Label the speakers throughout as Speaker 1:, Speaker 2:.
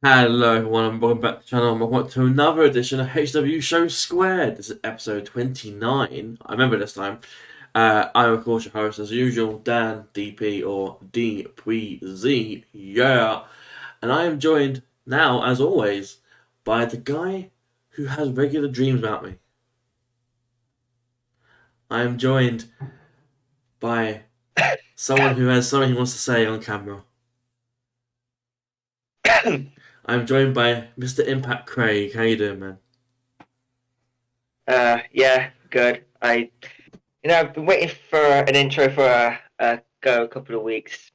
Speaker 1: Hello everyone and welcome back to the channel and welcome to another edition of HCW Show Squared. This is episode 29. I remember this time. I'm of course your host as usual, Dan DP or DPZ. Yeah. And I am joined now, as always, by the guy who has regular dreams about me. I am joined by someone who has something he wants to say on camera. I'm joined by Mr. Impact Craig. How you doing, man?
Speaker 2: Yeah, good. I've been waiting for an intro for a couple of weeks.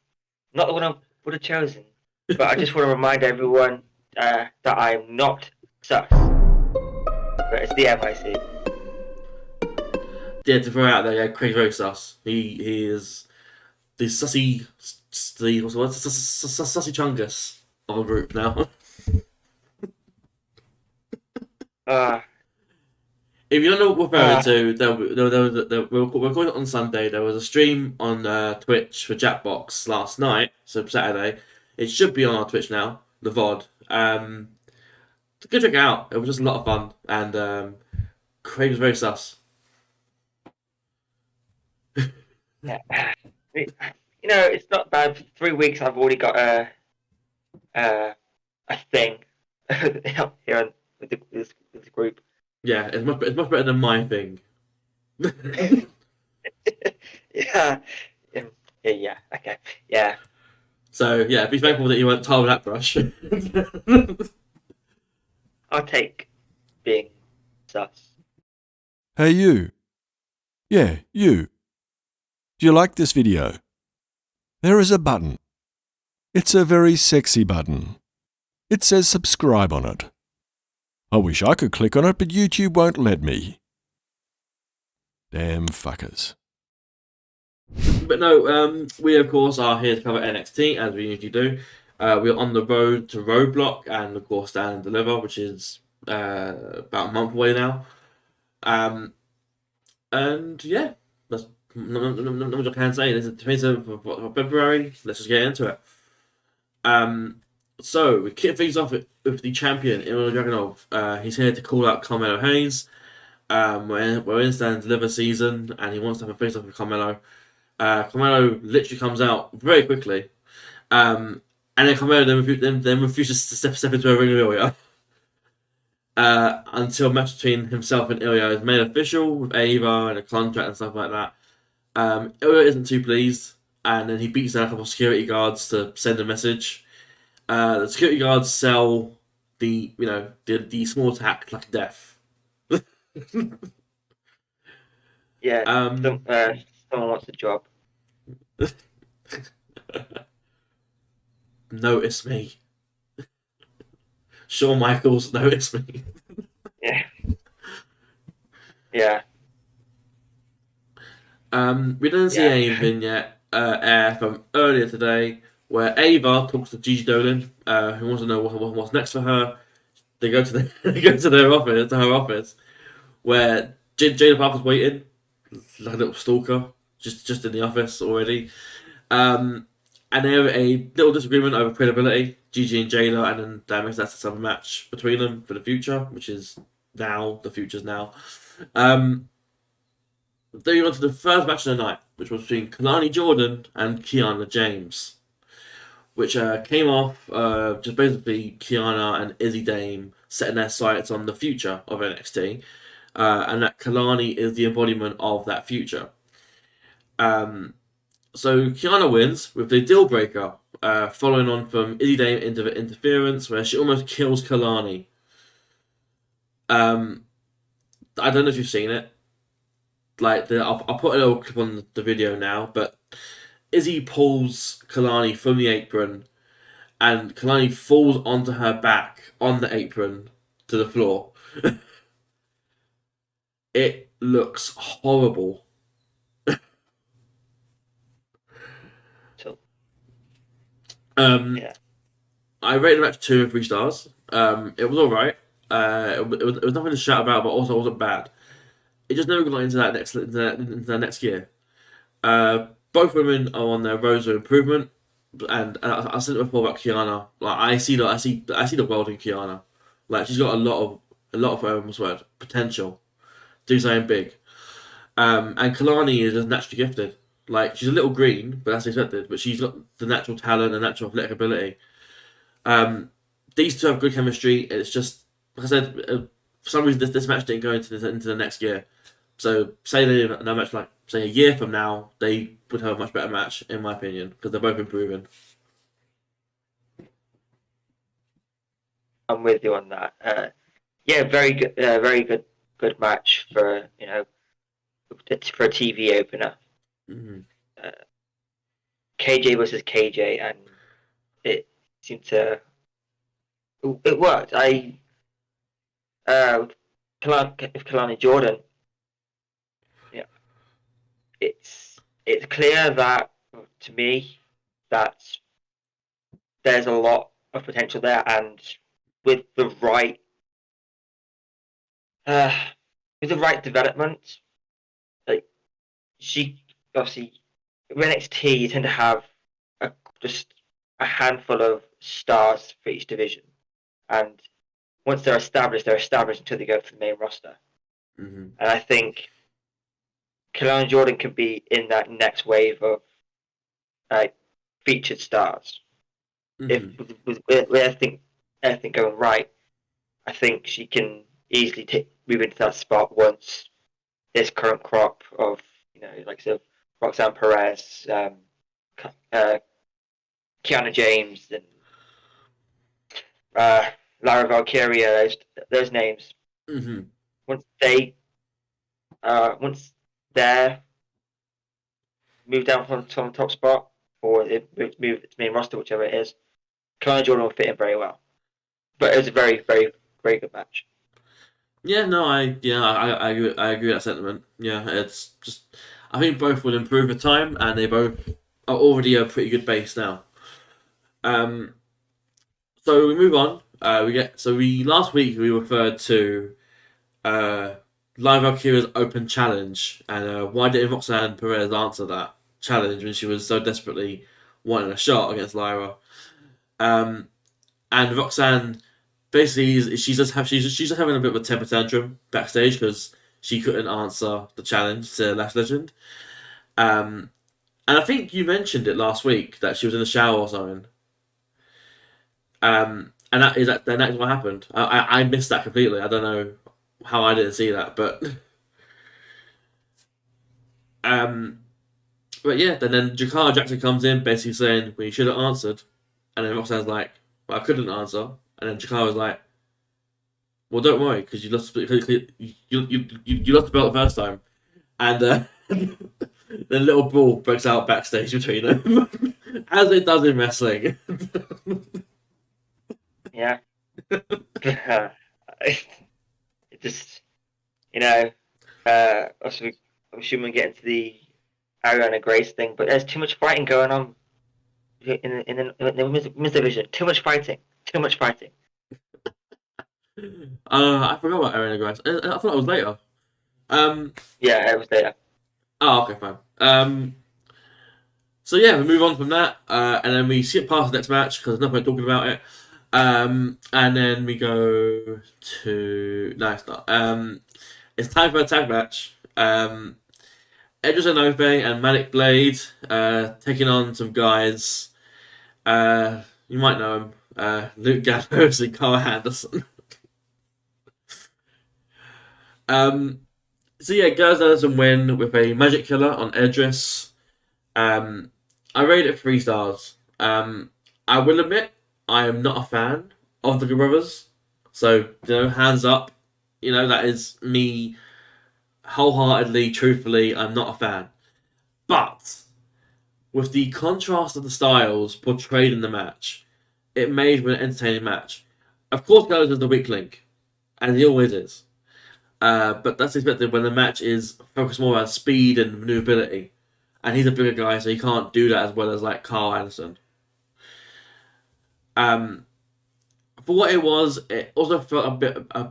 Speaker 2: Not the one I would have chosen, but I just want to remind everyone that I'm not sus. But it's the MIC.
Speaker 1: Yeah, to throw out there, yeah, Craig's very sus. He is the sussy, what's sussy chungus of a group now. If you don't know what we're referring to, we're recording it on Sunday. There was a stream on Twitch for Jackbox last night, so Saturday. It should be on our Twitch now, the VOD. Go check it out. It was just a lot of fun, and Craig was very sus.
Speaker 2: Yeah. It's not bad. For 3 weeks, I've already got a thing here on with this group.
Speaker 1: Yeah, it's much better than my thing.
Speaker 2: Yeah. Yeah. Okay. Yeah.
Speaker 1: So yeah, be thankful that you weren't tired with that brush.
Speaker 2: I'll take being sus.
Speaker 3: Hey you. Yeah, you. Do you like this video? There is a button. It's a very sexy button. It says subscribe on it. I wish I could click on it, but YouTube won't let me. Damn fuckers.
Speaker 1: But no, we of course are here to cover NXT as we usually do. We're on the road to Roadblock and of course Stand and Deliver, which is about a month away now. And yeah, that's not much I can say. This is the 27th of February. Let's just get into it. So we kick things off with the champion, Ilya Dragunov. He's here to call out Carmelo Hayes. We're in Stand and Deliver season, and he wants to have a face-off with Carmelo. Carmelo literally comes out very quickly, and then Carmelo then refuses to step into a ring with Ilya. Until a match between himself and Ilya is made official with Ava and a contract and stuff like that. Ilya isn't too pleased, and then he beats down a couple of security guards to send a message. The security guards sell the small attack like death.
Speaker 2: Yeah. Someone wants a job.
Speaker 1: Notice me. Shawn Michaels, notice me.
Speaker 2: Yeah. Yeah.
Speaker 1: We didn't see anything yet air from earlier today where Ava talks to Gigi Dolan, who wants to know what's next for her. They go to her office, where Jada Parker's waiting, like a little stalker, just in the office already. And they have a little disagreement over credibility, Gigi and Jada, and then that makes that a summer match between them for the future, which is now, the future's now. Then you on to the first match of the night, which was between Kalani Jordan and Kiana James, which came off just basically Kiana and Izzy Dame setting their sights on the future of NXT, and that Kalani is the embodiment of that future. So Kiana wins with the deal breaker, following on from Izzy Dame into the interference where she almost kills Kalani. I don't know if you've seen it. I'll put a little clip on the video now, but Izzy pulls Kalani from the apron, and Kalani falls onto her back on the apron to the floor. It looks horrible.
Speaker 2: Yeah.
Speaker 1: I rated the match 2 and 3 stars. It was alright. It was nothing to shout about, but also wasn't bad. It just never got into that next gear. Both women are on their roads of improvement. and I said it before about Kiana. Like I see the world in Kiana. Like she's got a lot of what's the word, potential. Do something big. And Kalani is just naturally gifted. Like she's a little green, but that's expected. But she's got the natural talent and natural athletic ability. These two have good chemistry. It's just like I said. For some reason, this match didn't go into the next year. So say they in a match like say a year from now, they would have a much better match in my opinion because they're both improving.
Speaker 2: I'm with you on that. Yeah, very good match for for a TV opener.
Speaker 1: Mm-hmm.
Speaker 2: KJ versus KJ, and it seemed to it worked. Kalani Jordan, yeah, it's clear that to me that there's a lot of potential there, and with the right development, like she obviously with NXT you tend to have just a handful of stars for each division, and once they're established until they go to the main roster.
Speaker 1: Mm-hmm.
Speaker 2: And I think Kalani Jordan could be in that next wave of featured stars.
Speaker 1: Mm-hmm.
Speaker 2: If with everything going right, I think she can easily move into that spot once this current crop of like so Roxanne Perez, Kiana James, and Lara Valkyria, those names.
Speaker 1: Mm-hmm.
Speaker 2: Once they're moved down from the top spot, or they move to main roster, whichever it is, Kalani Jordan will fit in very well. But it was a very, very, very good match.
Speaker 1: Yeah, no, I agree with that sentiment. Yeah, it's just I think both will improve with time, and they both are already a pretty good base now. So we move on. Last week we referred to Live Valkyria's open challenge, and why didn't Roxanne Perez answer that challenge when she was so desperately wanting a shot against Lyra? And Roxanne basically she's just having a bit of a temper tantrum backstage because she couldn't answer the challenge to Lash Legend. And I think you mentioned it last week that she was in the shower or something. And that's what happened. I missed that completely. I don't know how I didn't see that, but yeah. Then Jakara Jackson comes in, basically saying, "Well, you should have answered," and then Roxanne's like, "Well, I couldn't answer," and then Jakara's like, "Well, don't worry, because you lost you lost the belt the first time," and the little brawl breaks out backstage between them, as it does in wrestling.
Speaker 2: Yeah. It just, also, I'm assuming we get into the Ariana Grace thing, but there's too much fighting going on in the women's division. Too much fighting.
Speaker 1: I forgot about Ariana Grace. I thought it was later.
Speaker 2: Yeah, it was there.
Speaker 1: Oh, okay, fine. So yeah, we move on from that, and then we skip past the next match because there's no point talking about it. And then we go to it's not. It's time for a tag match. Edris Enofe and Manic Blade taking on some guys. You might know him. Luke Gallows and Carl Anderson. So yeah, Gallows Anderson win with a magic killer on Edris. I rated it 3 stars. I will admit I am not a fan of the Good Brothers. So, hands up. That is me wholeheartedly, truthfully, I'm not a fan. But with the contrast of the styles portrayed in the match, it made for an entertaining match. Of course, Gallows is the weak link, and he always is. But that's expected when the match is focused more on speed and maneuverability. And he's a bigger guy, so he can't do that as well as like Carl Anderson. For what it was, it also felt a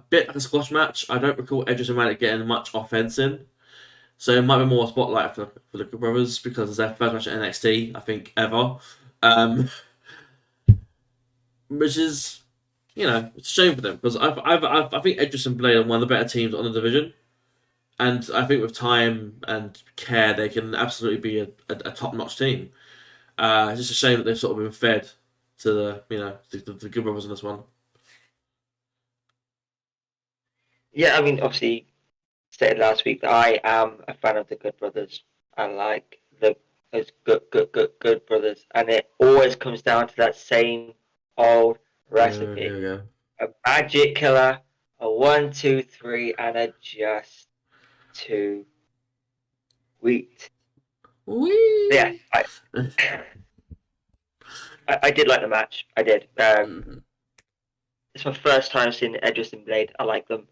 Speaker 1: bit like a squash match. I don't recall Edris and Manic getting much offense in, so it might be more a spotlight for the Good Brothers because it's their first match at NXT, I think, ever. Which is, it's a shame for them because I think Edris and Blade are one of the better teams on the division, and I think with time and care they can absolutely be a top notch team. It's just a shame that they've sort of been fed to the Good Brothers in this one.
Speaker 2: Yeah, I mean, obviously, stated last week that I am a fan of the Good Brothers. I like those good brothers, and it always comes down to that same old recipe:
Speaker 1: Here we go.
Speaker 2: a magic killer, a 1, 2, 3, and a just 2 wheat.
Speaker 1: Whee!
Speaker 2: Yeah, I did like the match. I did. It's my first time seeing Edris and Blade. I like them.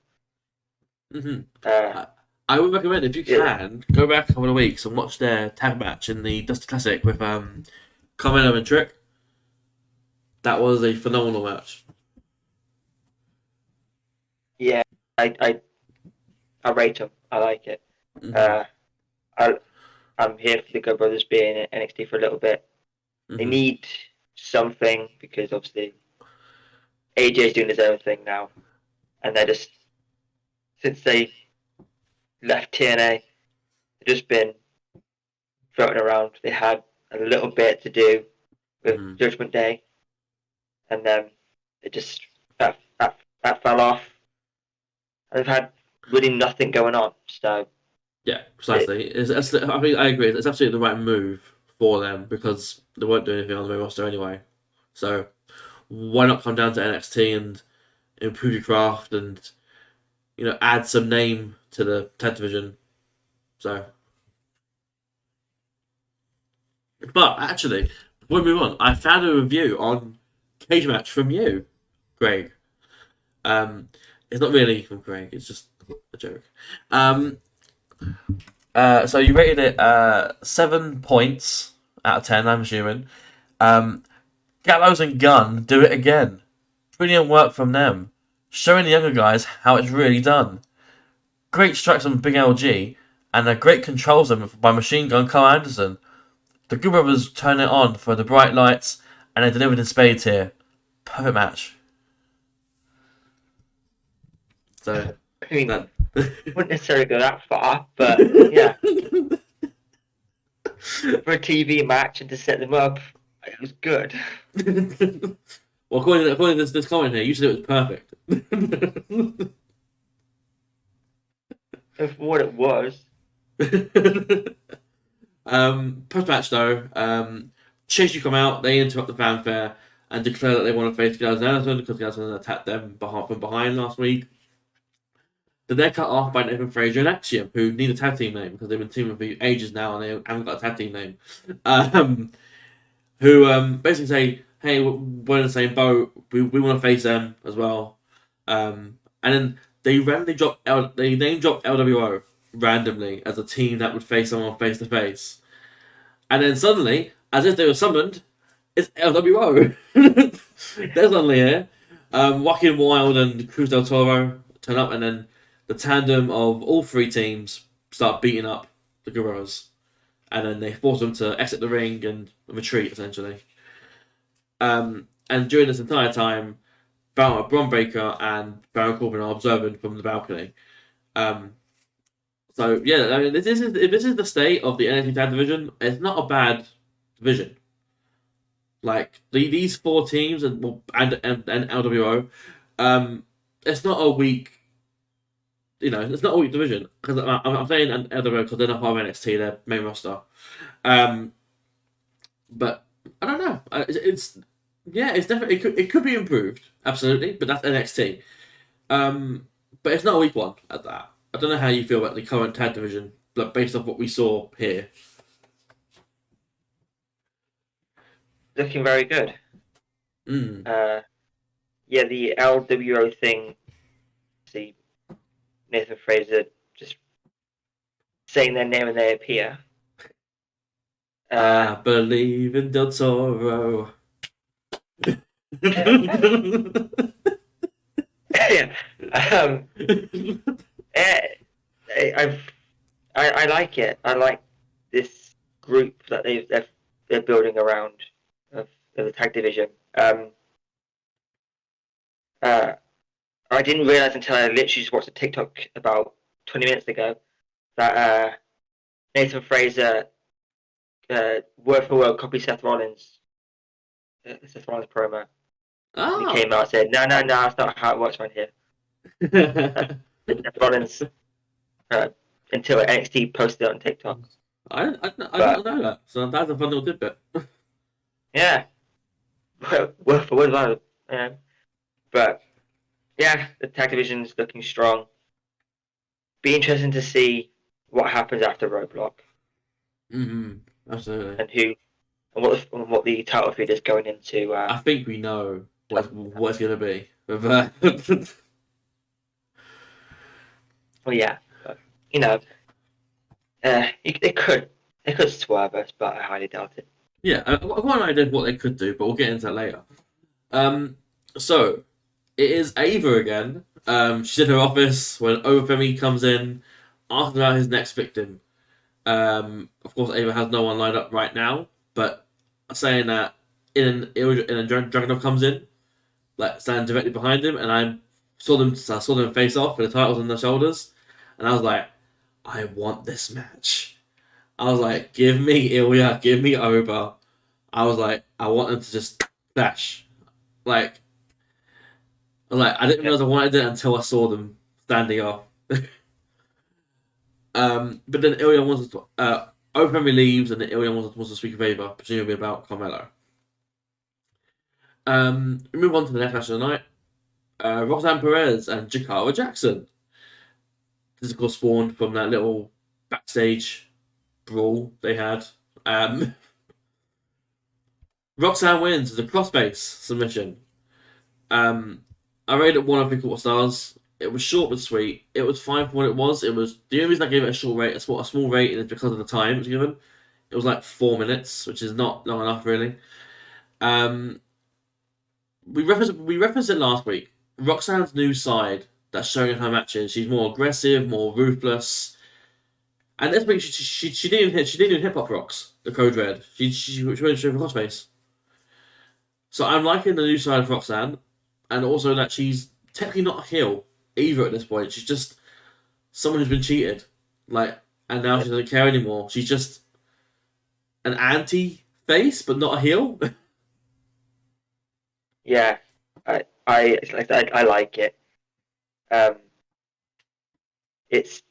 Speaker 1: I would recommend, if you can, go back a couple of weeks and watch their tag match in the Dusty Classic with Carmelo and Trick. That was a phenomenal match.
Speaker 2: Yeah, I rate them. I like it. I'm here for the Good Brothers being in NXT for a little bit. They need something because obviously AJ's doing his own thing now, and they're just, since they left TNA, they've just been floating around. They had a little bit to do with Judgment Day, and then it just that fell off. And they've had really nothing going on. So
Speaker 1: yeah, precisely. I think I agree. It's absolutely the right move for them because they won't do anything on the main roster anyway. So why not come down to NXT and improve your craft and add some name to the tag division. So, but actually, before we move on, I found a review on Cage Match from you, Greg. It's not really from Greg. It's just a joke. So you rated it 7 points out of 10. I'm assuming. Gallows and Gunn do it again. Brilliant work from them, showing the younger guys how it's really done. Great strikes on Big LG, and a great controls them by Machine Gun Carl Anderson. The Good Brothers turn it on for the bright lights, and they delivered in spades here. Perfect match. So,
Speaker 2: I mean, wouldn't necessarily go that far, but yeah. For a TV match and to set them up, it was good.
Speaker 1: Well, according to this comment here, you said it was perfect.
Speaker 2: For what it was.
Speaker 1: Post match though, Chase come out, they interrupt the fanfare and declare that they want to face Gallows and Anderson because Gallows attacked them from behind last week. Then they're cut off by Nathan Frazier and Axiom, who need a tag team name because they've been teaming for ages now and they haven't got a tag team name. Who basically say, hey, we're in the same boat, we want to face them as well. And then they randomly they name drop LWO randomly as a team that would face someone face to face. And then suddenly, as if they were summoned, it's LWO. They're suddenly here. Joaquin Wild and Cruz del Toro turn up, and then the tandem of all three teams start beating up the Guerreros. And then they force them to exit the ring and retreat, essentially. And during this entire time, Bron Breakker and Baron Corbin are observing from the balcony. So yeah, I mean, if this is the state of the NXT Tag Division, it's not a bad division. Like these four teams and LWO, it's not a weak. It's not a weak division because I'm saying LWO because they're not part of NXT, their main roster. But I don't know. It's definitely it could be improved, absolutely. But that's NXT. But it's not a weak one at that. I don't know how you feel about the current tag division, but based off what we saw here.
Speaker 2: Looking very good. The LWO thing. See, Nathan Fraser just saying their name and they appear.
Speaker 1: I believe in Del Toro. I like it. I like this group that they're building around
Speaker 2: of the tag division. I didn't realize until I literally just watched a TikTok about 20 minutes ago that Nathan Fraser, word for word, copied Seth Rollins' promo. And he came out and said, "No, that's not how it works around here." Seth Rollins, until NXT posted it on TikTok.
Speaker 1: I don't know that. So that's a fun little tidbit.
Speaker 2: Yeah, word for word. But yeah, the tag division's looking strong. Be interesting to see what happens after Roadblock.
Speaker 1: Absolutely.
Speaker 2: And what the title feed is going into.
Speaker 1: I think we know what it's going to be.
Speaker 2: Well, yeah, but, you know, it could swerve us, but I highly doubt it.
Speaker 1: Yeah, I've got an idea of what they could do, but we'll get into that later. So it is Ava again. She's in her office when Obafemi comes in, asking about his next victim. Of course, Ava has no one lined up right now, but saying that in a Dragunov comes in, like standing directly behind him, and I saw them face off with the titles on their shoulders, and I was like, I want this match. I was like, give me Ilya, give me Oba. I was like, I want them to just clash. I didn't realize I wanted it until I saw them standing off. But then Ilya wants to. Obafemi leaves, and then Ilya wants to speak of Ava, presumably about Carmelo. We move on to the next match of the night. Roxanne Perez and Jakara Jackson. This is of course spawned from that little backstage brawl they had. Roxanne wins as a crossface submission. I rated it 1 of 3 stars. It was short but sweet. It was fine for what it was. It was the only reason I gave it a short rate, a small rating, is because of the time it was given. It was like 4 minutes, which is not long enough really. We referenced it last week. Roxanne's new side that's showing in her matches. She's more aggressive, more ruthless. And this week she didn't even hip hop rocks the Code Red. She went straight for crossface. So I'm liking the new side of Roxanne, and also that she's technically not a heel either at this point. She's just someone who's been cheated, and now she doesn't care anymore. She's just an anti-face, but not a heel.
Speaker 2: Yeah, I like it. It's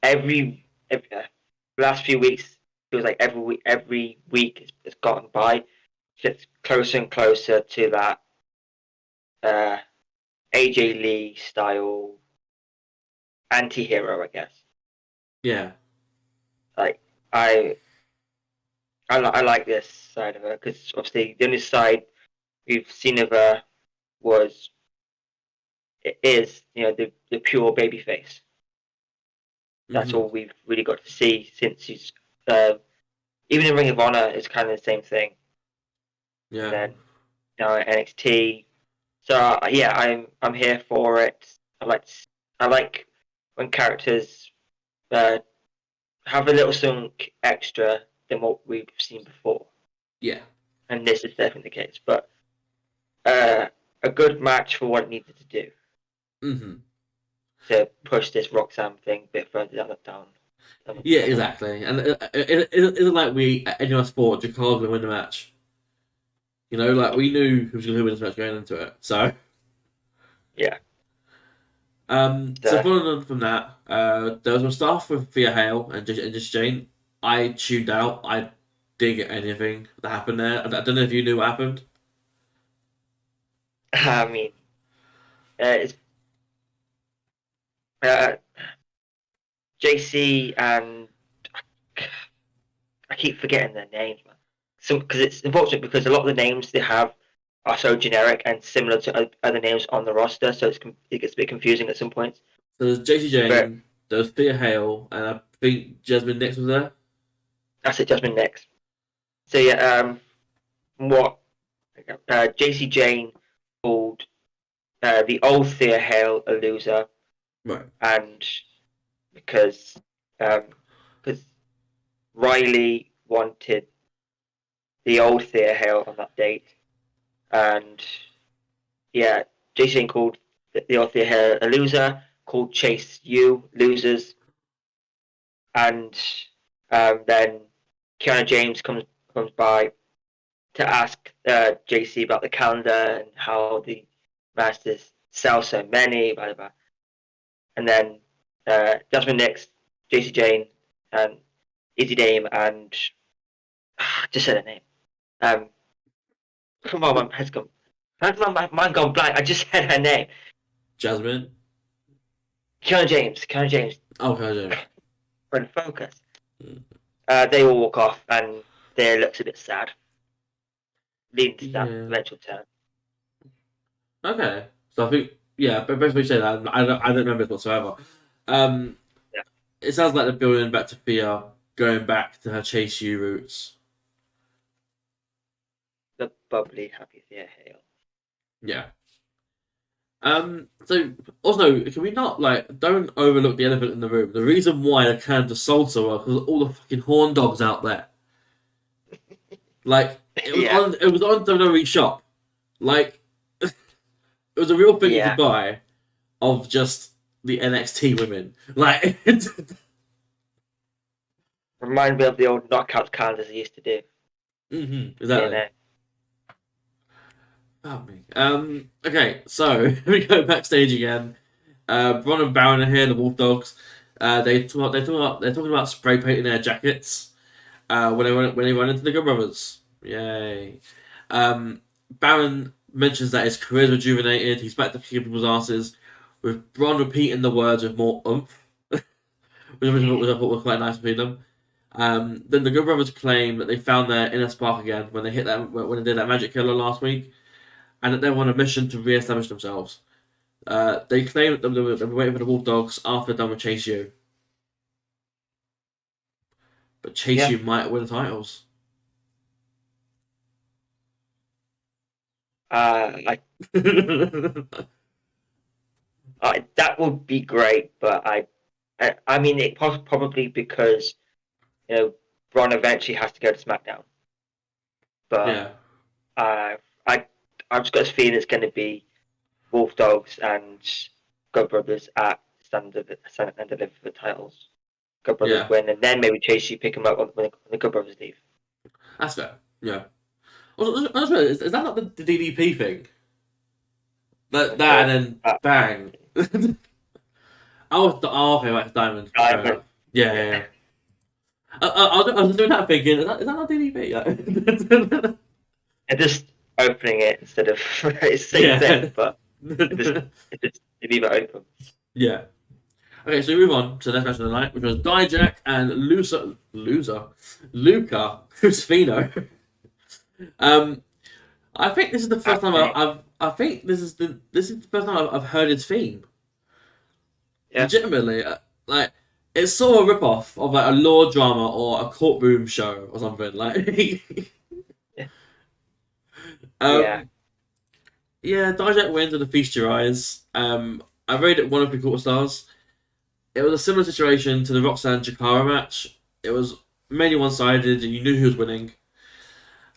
Speaker 2: every last few weeks. It was like every week it's gotten by. Gets closer and closer to that AJ Lee style anti-hero, I guess.
Speaker 1: Yeah.
Speaker 2: I like this side of her because obviously the only side we've seen of her is the pure baby face. That's all we've really got to see since she's even in Ring of Honor is kind of the same thing.
Speaker 1: Yeah.
Speaker 2: And then NXT. So yeah, I'm here for it. I like when characters have a little something extra than what we've seen before.
Speaker 1: Yeah.
Speaker 2: And this is definitely the case. But a good match for what it needed to do.
Speaker 1: Mm-hmm.
Speaker 2: To push this Roxanne thing a bit further down.
Speaker 1: Yeah, exactly. And it isn't like we at NUS thought Jakar was going to win the match. We knew who was going to win this match going into it. So
Speaker 2: yeah.
Speaker 1: So following on from that, there was some stuff with Thea Hale and just Jane. I tuned out. I didn't get anything that happened there. I don't know if you knew what happened.
Speaker 2: I mean, it's JC and I keep forgetting their names, man. Because it's unfortunate because a lot of the names they have are so generic and similar to other names on the roster, so it gets a bit confusing at some points.
Speaker 1: So there's JC Jane, there's Thea Hale, and I think Jasmine Nix was there.
Speaker 2: That's it, Jasmine Nix. So yeah, JC Jane called the old Thea Hale a loser,
Speaker 1: right?
Speaker 2: And because Riley wanted the old Thea Hale on that date, and yeah, JC called the old Thea Hale a loser, called Chase U losers, and then Kiana James comes by to ask JC about the calendar and how the Masters sell so many, blah blah blah. And then Jasmine Nix, JC Jane, and Izzy Dame, and I just said her name. Come on, my head's gone. My mind gone blank. I just said her name.
Speaker 1: Jasmine.
Speaker 2: Kiana James.
Speaker 1: Oh, James.
Speaker 2: Run focus. They all walk off, and they looks a bit sad. Leading to that eventual turn.
Speaker 1: Okay, so I think but basically saying that I don't remember it whatsoever. It sounds like they're building back to Thea, going back to her Chase U roots.
Speaker 2: The bubbly, happy Thea Hale.
Speaker 1: Yeah. So also, can we not don't overlook the elephant in the room? The reason why the Canada sold so well because all the fucking horn dogs out there. It was on WWE Shop. It was a real thing you could buy of just the NXT women.
Speaker 2: Remind me of the old knockout calendars they used to do.
Speaker 1: Exactly. Okay, so we go backstage again. Braun and Baron are here, the Wolf Dogs. They're talking about spray painting their jackets. When they run into the Good Brothers. Yay. Baron mentions that his career's rejuvenated. He's back to kicking people's asses, with Braun repeating the words with more oomph, which I thought was quite nice between them. Then the Good Brothers claim that they found their inner spark again when they did that Magic Killer last week, and that they're on a mission to re-establish themselves. They claim that they were waiting for the Wolf Dogs after they're done with Chase U. But Chase U might win the titles.
Speaker 2: That would be great, but I mean, it probably because Braun eventually has to go to SmackDown. But I've just got this feeling it's going to be Wolf Dogs and Good Brothers at Stand and Deliver for the titles. Good Brothers win, and then maybe Chase U pick them up when the Good Brothers leave.
Speaker 1: That's fair. Yeah. Is that not the DDP thing? That and then bang. Okay, right, Diamond. Yeah. I was doing that thinking, is that not DDP?
Speaker 2: And just opening it instead of it's the same thing, but it leave it open. Yeah.
Speaker 1: Okay, so we move on to the next match of the night, which was Dijak and Luca Crucifino. I think this is the first time I've heard his theme. Yeah. Legitimately, it's sort of a rip-off of a law drama or a courtroom show or something. Dijak wins with a Feast Your Eyes. I rated it 1 of 3 quarter stars. It was a similar situation to the Roxanne Chikara match. It was mainly one-sided, and you knew who was winning.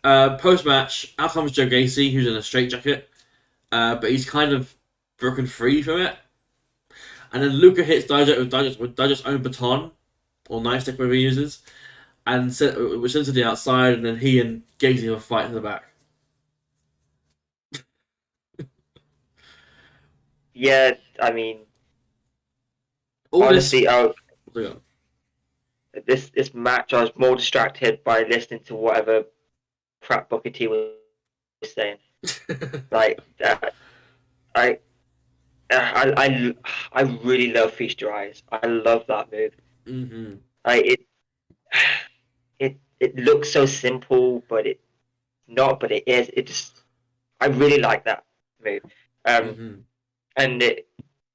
Speaker 1: Post-match, out comes Joe Gacy, who's in a straitjacket, but he's kind of broken free from it. And then Luca hits Dijak with Dijak's own baton, or nightstick, whatever he uses, which sends to the outside, and then he and Gacy have a fight in the back.
Speaker 2: Yeah, I mean, honestly, this match, I was more distracted by listening to whatever crap Booker T was saying. I really love Feast Your Eyes. I love that move.
Speaker 1: Mm-hmm.
Speaker 2: It looks so simple, but it's not. But it is. It just, I really like that move. And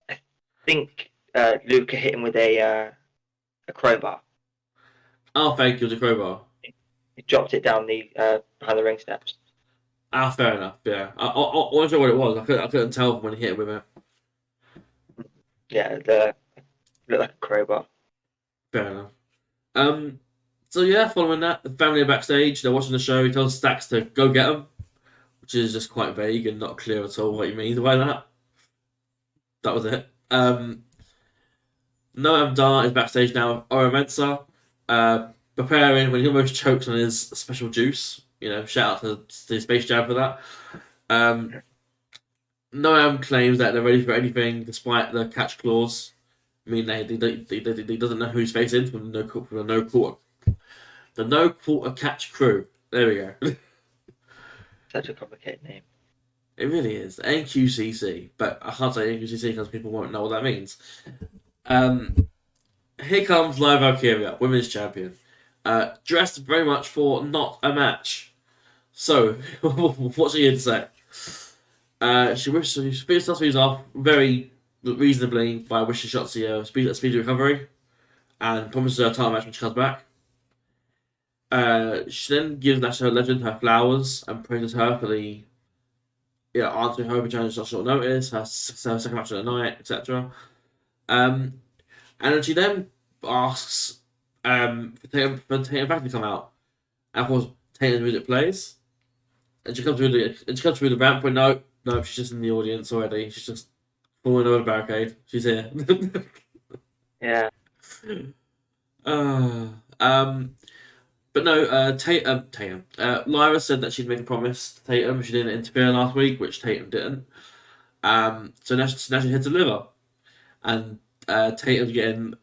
Speaker 2: I think Luca hit him with a crowbar.
Speaker 1: Oh, thank you, the crowbar.
Speaker 2: He dropped it down the behind the ring steps.
Speaker 1: Fair enough. Yeah, I wasn't sure what it was. I couldn't tell when he hit it with it.
Speaker 2: Yeah, it looked like a crowbar.
Speaker 1: Fair enough. So yeah, following that, the family are backstage. They're watching the show. He tells Stacks to go get them, which is just quite vague and not clear at all what he means by that. That was it. Noam Dar is backstage now with Oro Mensah, preparing when he almost chokes on his special juice. Shout out to Space Jam for that. Noam claims that they're ready for anything despite the catch clause. I mean, he doesn't know who he's facing from the no quarter catch crew. There we go.
Speaker 2: Such a complicated name.
Speaker 1: It really is. NQCC, but I can't say NQCC because people won't know what that means. Here comes Liv Valkyria, women's champion, dressed very much for not a match. So, what's she here to say? She speeds us off very reasonably by wishing Shotzi a speedy recovery and promises her a title match when she comes back. She then gives National Legend her flowers and praises her for the answering her challenge on short notice, her second match of the night, etc. And then she then asks for Tatum back to come out. And of course, Tatum's music plays, and she comes through the ramp. But no, she's just in the audience already. She's just falling over the barricade. She's here.
Speaker 2: Yeah.
Speaker 1: But no, Tatum. Lyra said that she'd made a promise to Tatum. She didn't interfere last week, which Tatum didn't. So now she's here to deliver. And Tatum's getting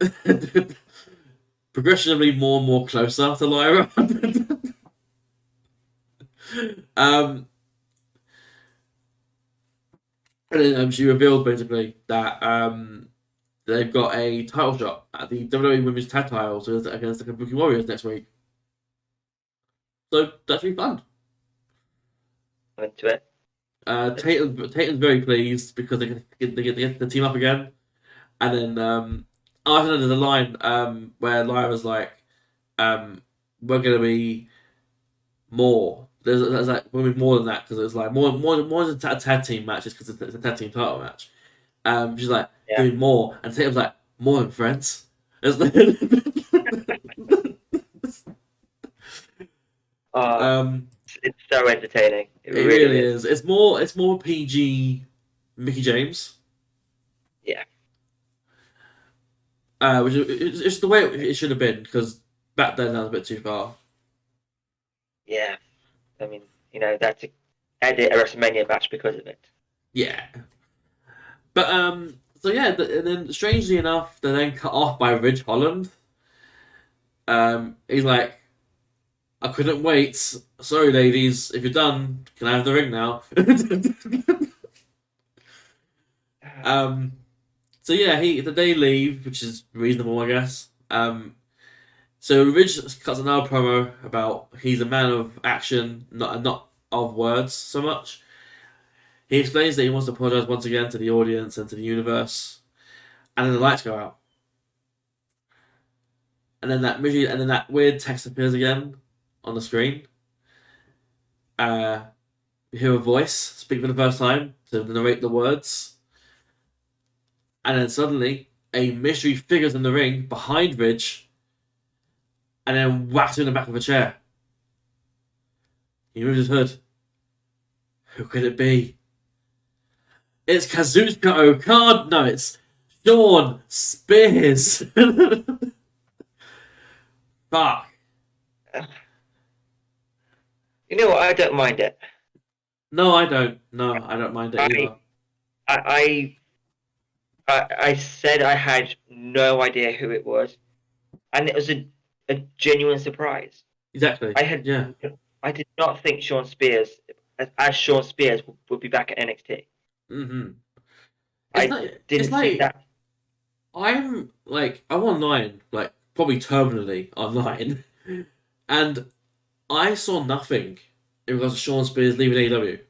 Speaker 1: progressively more and more closer to Lyra. And then she revealed basically that they've got a title shot at the WWE Women's Tag Titles against the Kabuki Warriors next week. So that's really fun.
Speaker 2: I'm into it.
Speaker 1: Tatum's very pleased because they get the team up again. And then I don't know, there's a line where Lyra's like, we're gonna be more. There's like we're gonna be more than that because it's like more than a tag team match just because it's a tag team title match. She's like doing more, and Tatum's like more than friends. It's
Speaker 2: so entertaining. It
Speaker 1: really is. It's more PG Mickey James.
Speaker 2: Yeah.
Speaker 1: Which it's the way it should have been because back then that was a bit too far.
Speaker 2: Yeah. I mean, that's to edit a WrestleMania match because of it.
Speaker 1: Yeah. But so yeah, and then strangely enough, they're then cut off by Ridge Holland. He's like, I couldn't wait. Sorry, ladies. If you're done, can I have the ring now? So yeah, they leave, which is reasonable, I guess. So Ridge cuts another promo about he's a man of action, not of words so much. He explains that he wants to apologize once again to the audience and to the universe, and then the lights go out, and then that weird text appears again on the screen. You hear a voice speak for the first time to narrate the words. And then suddenly, a mystery figures in the ring behind Ridge and then whacks him in the back of a chair. He moves his hood. Who could it be? It's Kazuchika Okada. No, it's Shawn Spears. Fuck.
Speaker 2: You know what? I don't mind it.
Speaker 1: No, I don't. No, I don't mind it either.
Speaker 2: I said I had no idea who it was, and it was a genuine surprise.
Speaker 1: Exactly.
Speaker 2: I did not think Shawn Spears, as Shawn Spears, would be back at NXT.
Speaker 1: Mm-hmm.
Speaker 2: I didn't think that.
Speaker 1: I'm online, like probably terminally online, and I saw nothing in regards to Shawn Spears leaving AEW.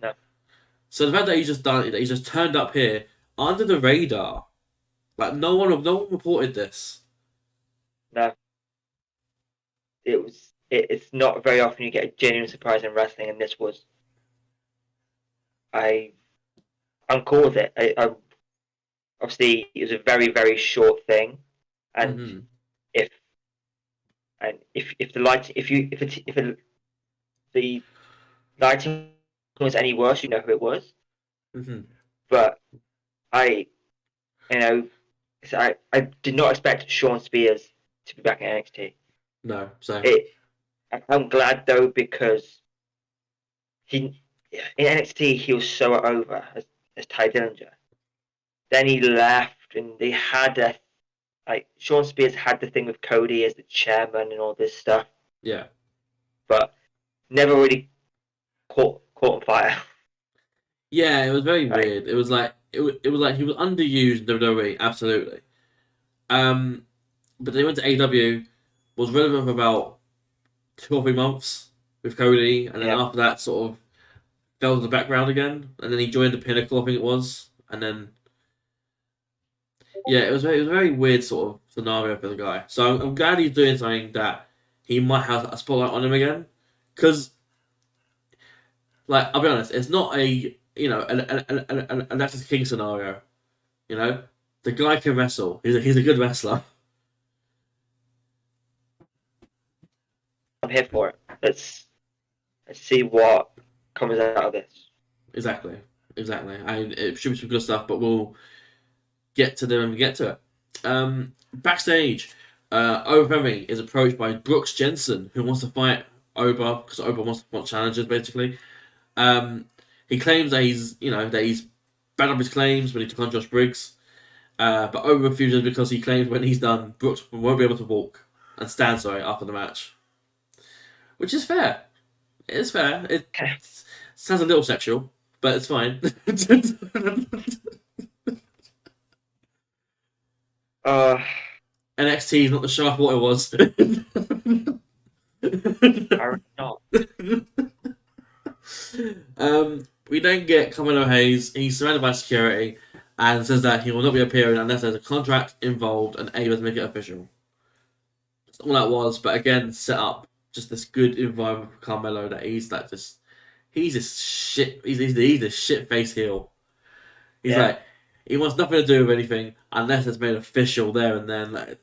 Speaker 2: No.
Speaker 1: So the fact that he just turned up here under the radar, like no one reported this.
Speaker 2: No. It's not very often you get a genuine surprise in wrestling, and this was. I'm cool with it. I obviously it was a very, very short thing, and if And if the lighting the lighting was any worse, you know who it was.
Speaker 1: Mm-hmm.
Speaker 2: But I you know I did not expect Shawn Spears to be back in NXT.
Speaker 1: No, so
Speaker 2: I'm glad though, because he in NXT he was so over as Ty Dillinger. Then he left, and they had Shawn Spears had the thing with Cody as the chairman and all this stuff,
Speaker 1: yeah.
Speaker 2: but never really caught on fire.
Speaker 1: Yeah, it was very
Speaker 2: Like,
Speaker 1: weird. It was like it was like he was underused in WWE, absolutely. But they went to AEW, was relevant for about 2 or 3 months with Cody, and then
Speaker 2: yeah,
Speaker 1: after that, sort of fell to the background again. And then he joined the Pinnacle, I think it was, and then yeah, it was a very weird sort of scenario for the guy. So I'm glad he's doing something that he might have a spotlight on him again, because like I'll be honest, it's not a an Alexis King scenario. You know, the guy can wrestle. He's a good wrestler.
Speaker 2: I'm here for it. Let's see what comes out of this.
Speaker 1: Exactly. It should be some good stuff, but we'll get to them when we get to it. Backstage, Overeem is approached by Brooks Jensen, who wants to fight Oba because Oba wants challenges, basically. He claims that he's backed up his claims when he took on Josh Briggs, but Oba refuses because he claims when he's done, Brooks won't be able to walk and stand after the match, which is fair. It is fair. It sounds a little sexual, but it's fine. NXT is not the show I thought it was.
Speaker 2: Apparently not.
Speaker 1: We don't get Carmelo Hayes. He's surrounded by security and says that he will not be appearing unless there's a contract involved and able to make it official. That's all that was, but again, set up just this good environment for Carmelo that he's like just he's a shit he's a shit face heel. He's like he wants nothing to do with anything unless it's made official there and then. Like,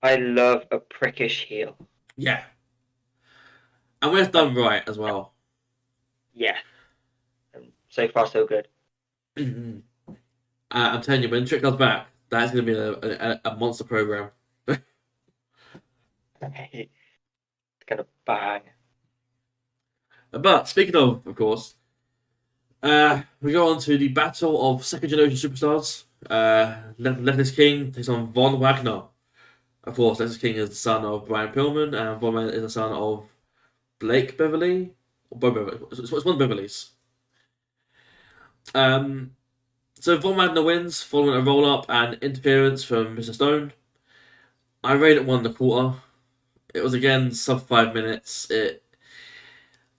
Speaker 2: I love a prickish heel.
Speaker 1: yeah. And when it's done right as well.
Speaker 2: Yeah. So far, so good.
Speaker 1: I'm telling you, when Trick comes back, that's going to be a monster program.
Speaker 2: It's gonna bang.
Speaker 1: But speaking of course, we go on to the battle of second generation superstars. Letters King takes on Von Wagner. Of course, Letters King is the son of Brian Pillman, and Von Wagner is the son of Blake Beverly. Or Bo Beverly. It's one of the Beverleys. So Von Wagner wins following a roll up and interference from Mr. Stone. I rated 1 1/4. It was again sub 5 minutes.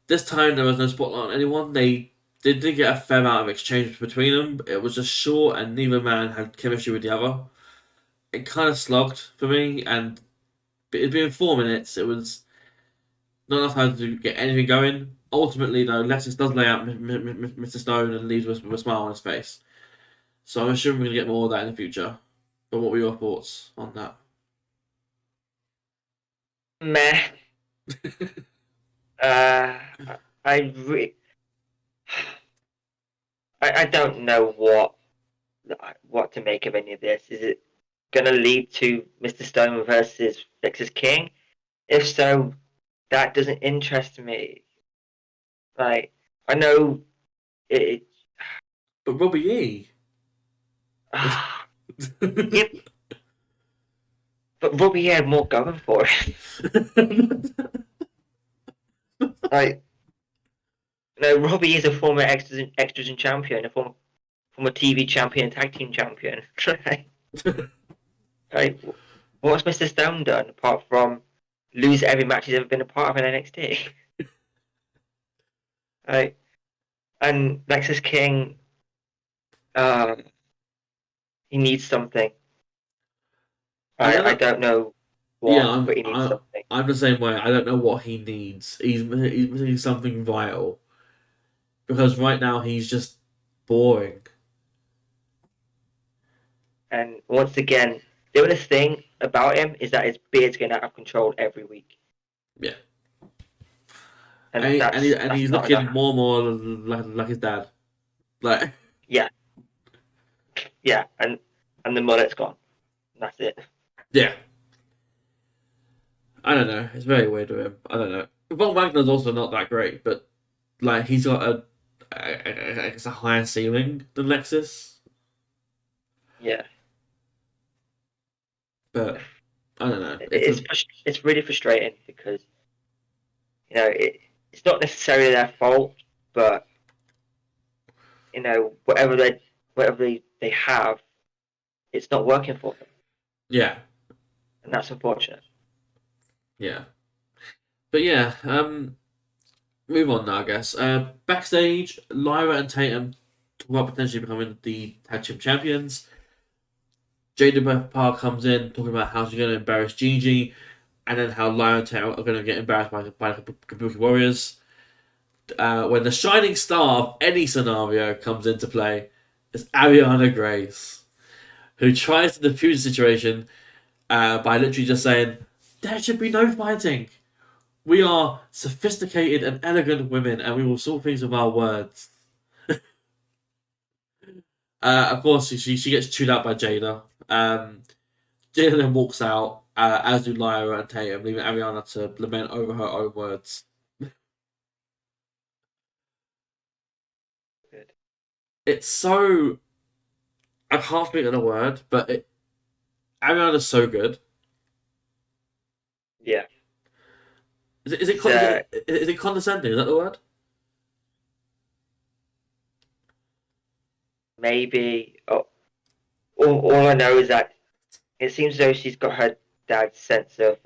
Speaker 1: This time there was no spotlight on anyone. They did get a fair amount of exchange between them. It was just short and neither man had chemistry with the other. It kind of slugged for me, and it being 4 minutes, it was not enough time to get anything going. Ultimately, though, Lexus does lay out Mr. Stone and leaves with a smile on his face. So I'm assuming we're going to get more of that in the future. But what were your thoughts on that?
Speaker 2: Meh. I don't know what to make of any of this. Is it going to lead to Mr. Stone versus Lexus King? If so, that doesn't interest me. Like, I know it.
Speaker 1: But Robbie E.
Speaker 2: Yep. But Robbie had more going for it. Like, no, Robbie is a former extras champion, a former TV champion, tag team champion. Like, what's Mr. Stone done apart from lose every match he's ever been a part of in NXT? Right, and Lexus King, he needs something. I don't know what, but he needs something.
Speaker 1: I'm the same way. I don't know what he needs. He's missing something vital. Because right now he's just boring.
Speaker 2: And once again, the only thing about him is that his beard's getting out of control every week.
Speaker 1: Yeah.
Speaker 2: And
Speaker 1: And he's
Speaker 2: not
Speaker 1: looking
Speaker 2: enough.
Speaker 1: more and more like his dad. Like,
Speaker 2: Yeah, and the mullet's gone. That's it.
Speaker 1: yeah. I don't know. It's very weird with him. I don't know. Von Wagner's also not that great, but like he's got it's a higher ceiling than Lexus.
Speaker 2: Yeah,
Speaker 1: But I don't know.
Speaker 2: it's really frustrating because it's not necessarily their fault, but whatever they have, it's not working for them,
Speaker 1: Yeah,
Speaker 2: and that's unfortunate.
Speaker 1: yeah. But yeah, move on now, I guess. Backstage, Lyra and Tatum talk about potentially becoming the tag team champions. Jada Park comes in talking about how she's going to embarrass Gigi, and then how Lyra and Tatum are going to get embarrassed by the Kabuki Warriors. When the shining star of any scenario comes into play, is Ariana Grace, who tries to defuse the situation by literally just saying, "There should be no fighting. We are sophisticated and elegant women, and we will solve things with our words." Of course, she gets chewed out by Jada. Jada then walks out, as do Lyra and Tatum, leaving Ariana to lament over her own words.
Speaker 2: Good.
Speaker 1: It's so... I can't think of the word, but Ariana's so good.
Speaker 2: Yeah.
Speaker 1: Is it condescending? Is that the word?
Speaker 2: Maybe. Oh, all I know is that it seems as though she's got her dad's sense of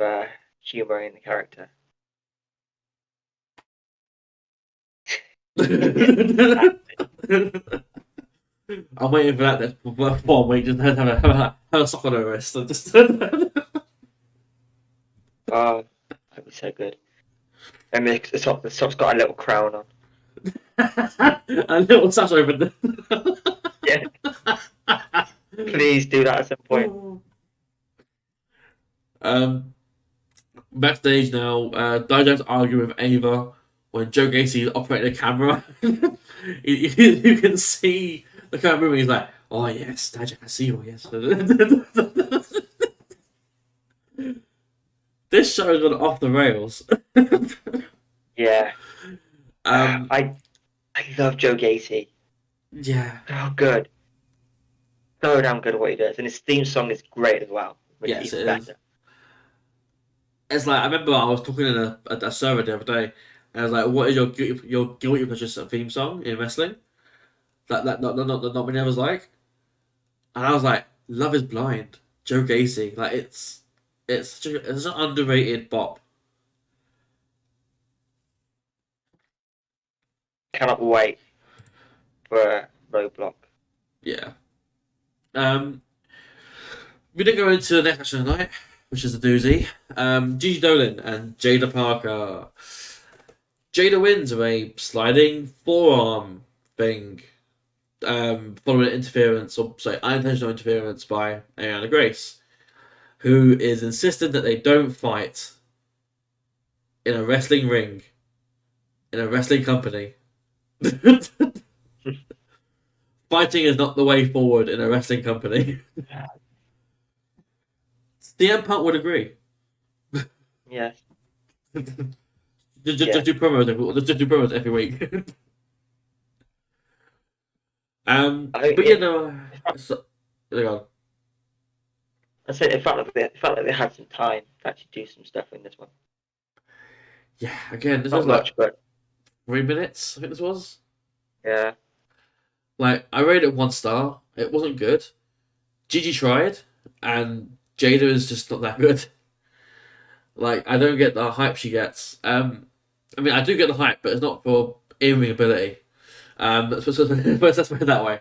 Speaker 2: humor in the character.
Speaker 1: I'm waiting for that. One week, just have a sock on her wrist. Just...
Speaker 2: Oh, that'd be so good. And the sock's got a little crown on.
Speaker 1: A little sash over there.
Speaker 2: Yeah. Please do that at some point.
Speaker 1: Backstage now, Dija's arguing with Ava when Joe Gacy is operating the camera. you can see the camera moving. He's like, "Oh yes, Dijak, I see you. Yes." This show has gone off the rails.
Speaker 2: Yeah. I love Joe Gacy.
Speaker 1: Yeah.
Speaker 2: Oh, good. So damn good at what he does, and his theme song is great as well.
Speaker 1: Yes, it is. It's like I remember I was talking in a server the other day, and I was like, "What is your guilty pleasure theme song in wrestling?" That not many others like, and I was like, "Love Is Blind," Joe Gacy. Like it's an underrated bop.
Speaker 2: Cannot wait for Roadblock.
Speaker 1: Yeah. We didn't go into the next match of the night, which is a doozy. Gigi Dolan and Jada Parker. Jada wins with a sliding forearm thing, following interference, or sorry, unintentional interference by Ariana Grace, who is insistent that they don't fight in a wrestling ring, in a wrestling company. Fighting is not the way forward in a wrestling company. CM Punk would agree.
Speaker 2: Yes.
Speaker 1: Just do promos every week. Hang on.
Speaker 2: I said it felt like they had some time to actually do some stuff in this one.
Speaker 1: Yeah, again, this
Speaker 2: Not
Speaker 1: was
Speaker 2: much, but
Speaker 1: 3 minutes. I think this was.
Speaker 2: yeah.
Speaker 1: Like I rated it 1 star. It wasn't good. Gigi tried, and Jada is just not that good. Like I don't get the hype she gets. I mean, I do get the hype, but it's not for in-ring ability. Let's put it that way.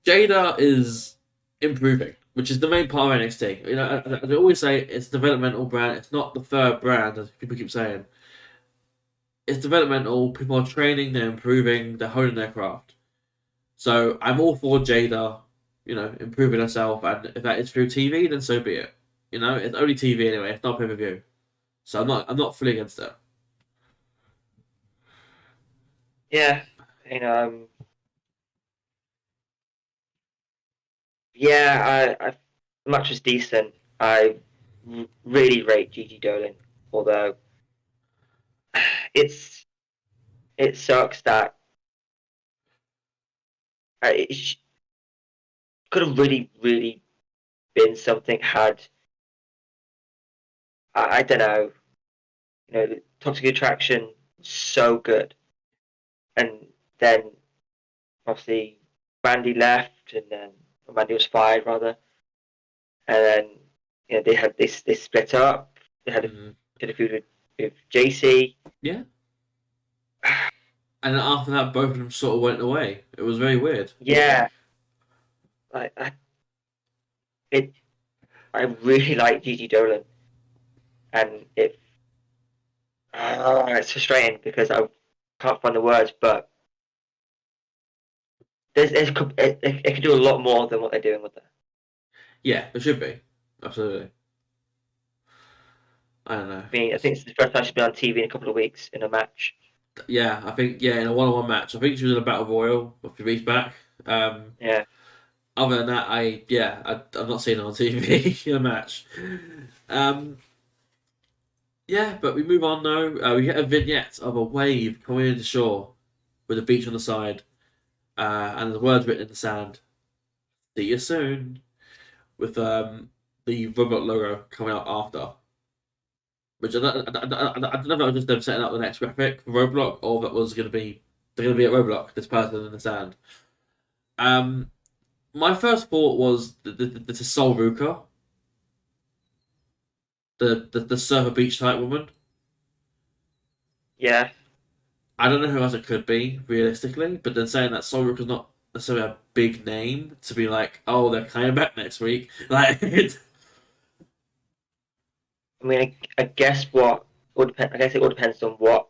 Speaker 1: Jada is improving, which is the main part of NXT. You know, as I always say, it's a developmental brand. It's not the third brand, as people keep saying. It's developmental. People are training, they're improving, they're honing their craft. So I'm all for Jada improving herself, and if that is through TV, then so be it. It's only TV anyway. It's not pay-per-view, so I'm not fully against it.
Speaker 2: Yeah, I the match was decent. I really rate Gigi Dolan, although it sucks that it could have really, really been something had I don't know, the Toxic Attraction was so good, and then obviously Randy left, and then Randy was fired rather, and then they split up. They had a feud with JC.
Speaker 1: Yeah. And then after that, both of them sort of went away. It was very weird.
Speaker 2: Yeah, I really like Gigi Dolan, and it's frustrating because I can't find the words, but it could do a lot more than what they're doing with it.
Speaker 1: Yeah, it should be. Absolutely. I don't know.
Speaker 2: I mean, I think it's the first time she's been on TV in a couple of weeks in a match.
Speaker 1: Yeah, I think in a one-on-one match. I think she was in a Battle Royal a few weeks back.
Speaker 2: Yeah.
Speaker 1: Other than that, I'm not seeing her on TV in a match. Yeah, but we move on now. We get a vignette of a wave coming into shore with a beach on the side, and the words written in the sand. See you soon. With the robot logo coming out after. Which I don't know if that was just them setting up the next graphic for Roblox, or that was they're going to be at Roblox, this person in the sand. My first thought was the Sol Ruka, the surfer beach type woman.
Speaker 2: Yeah.
Speaker 1: I don't know who else it could be realistically, but then saying that Sol Ruka's not necessarily a big name to be like, oh, they're coming back next week, like.
Speaker 2: I mean, I guess it all depends on what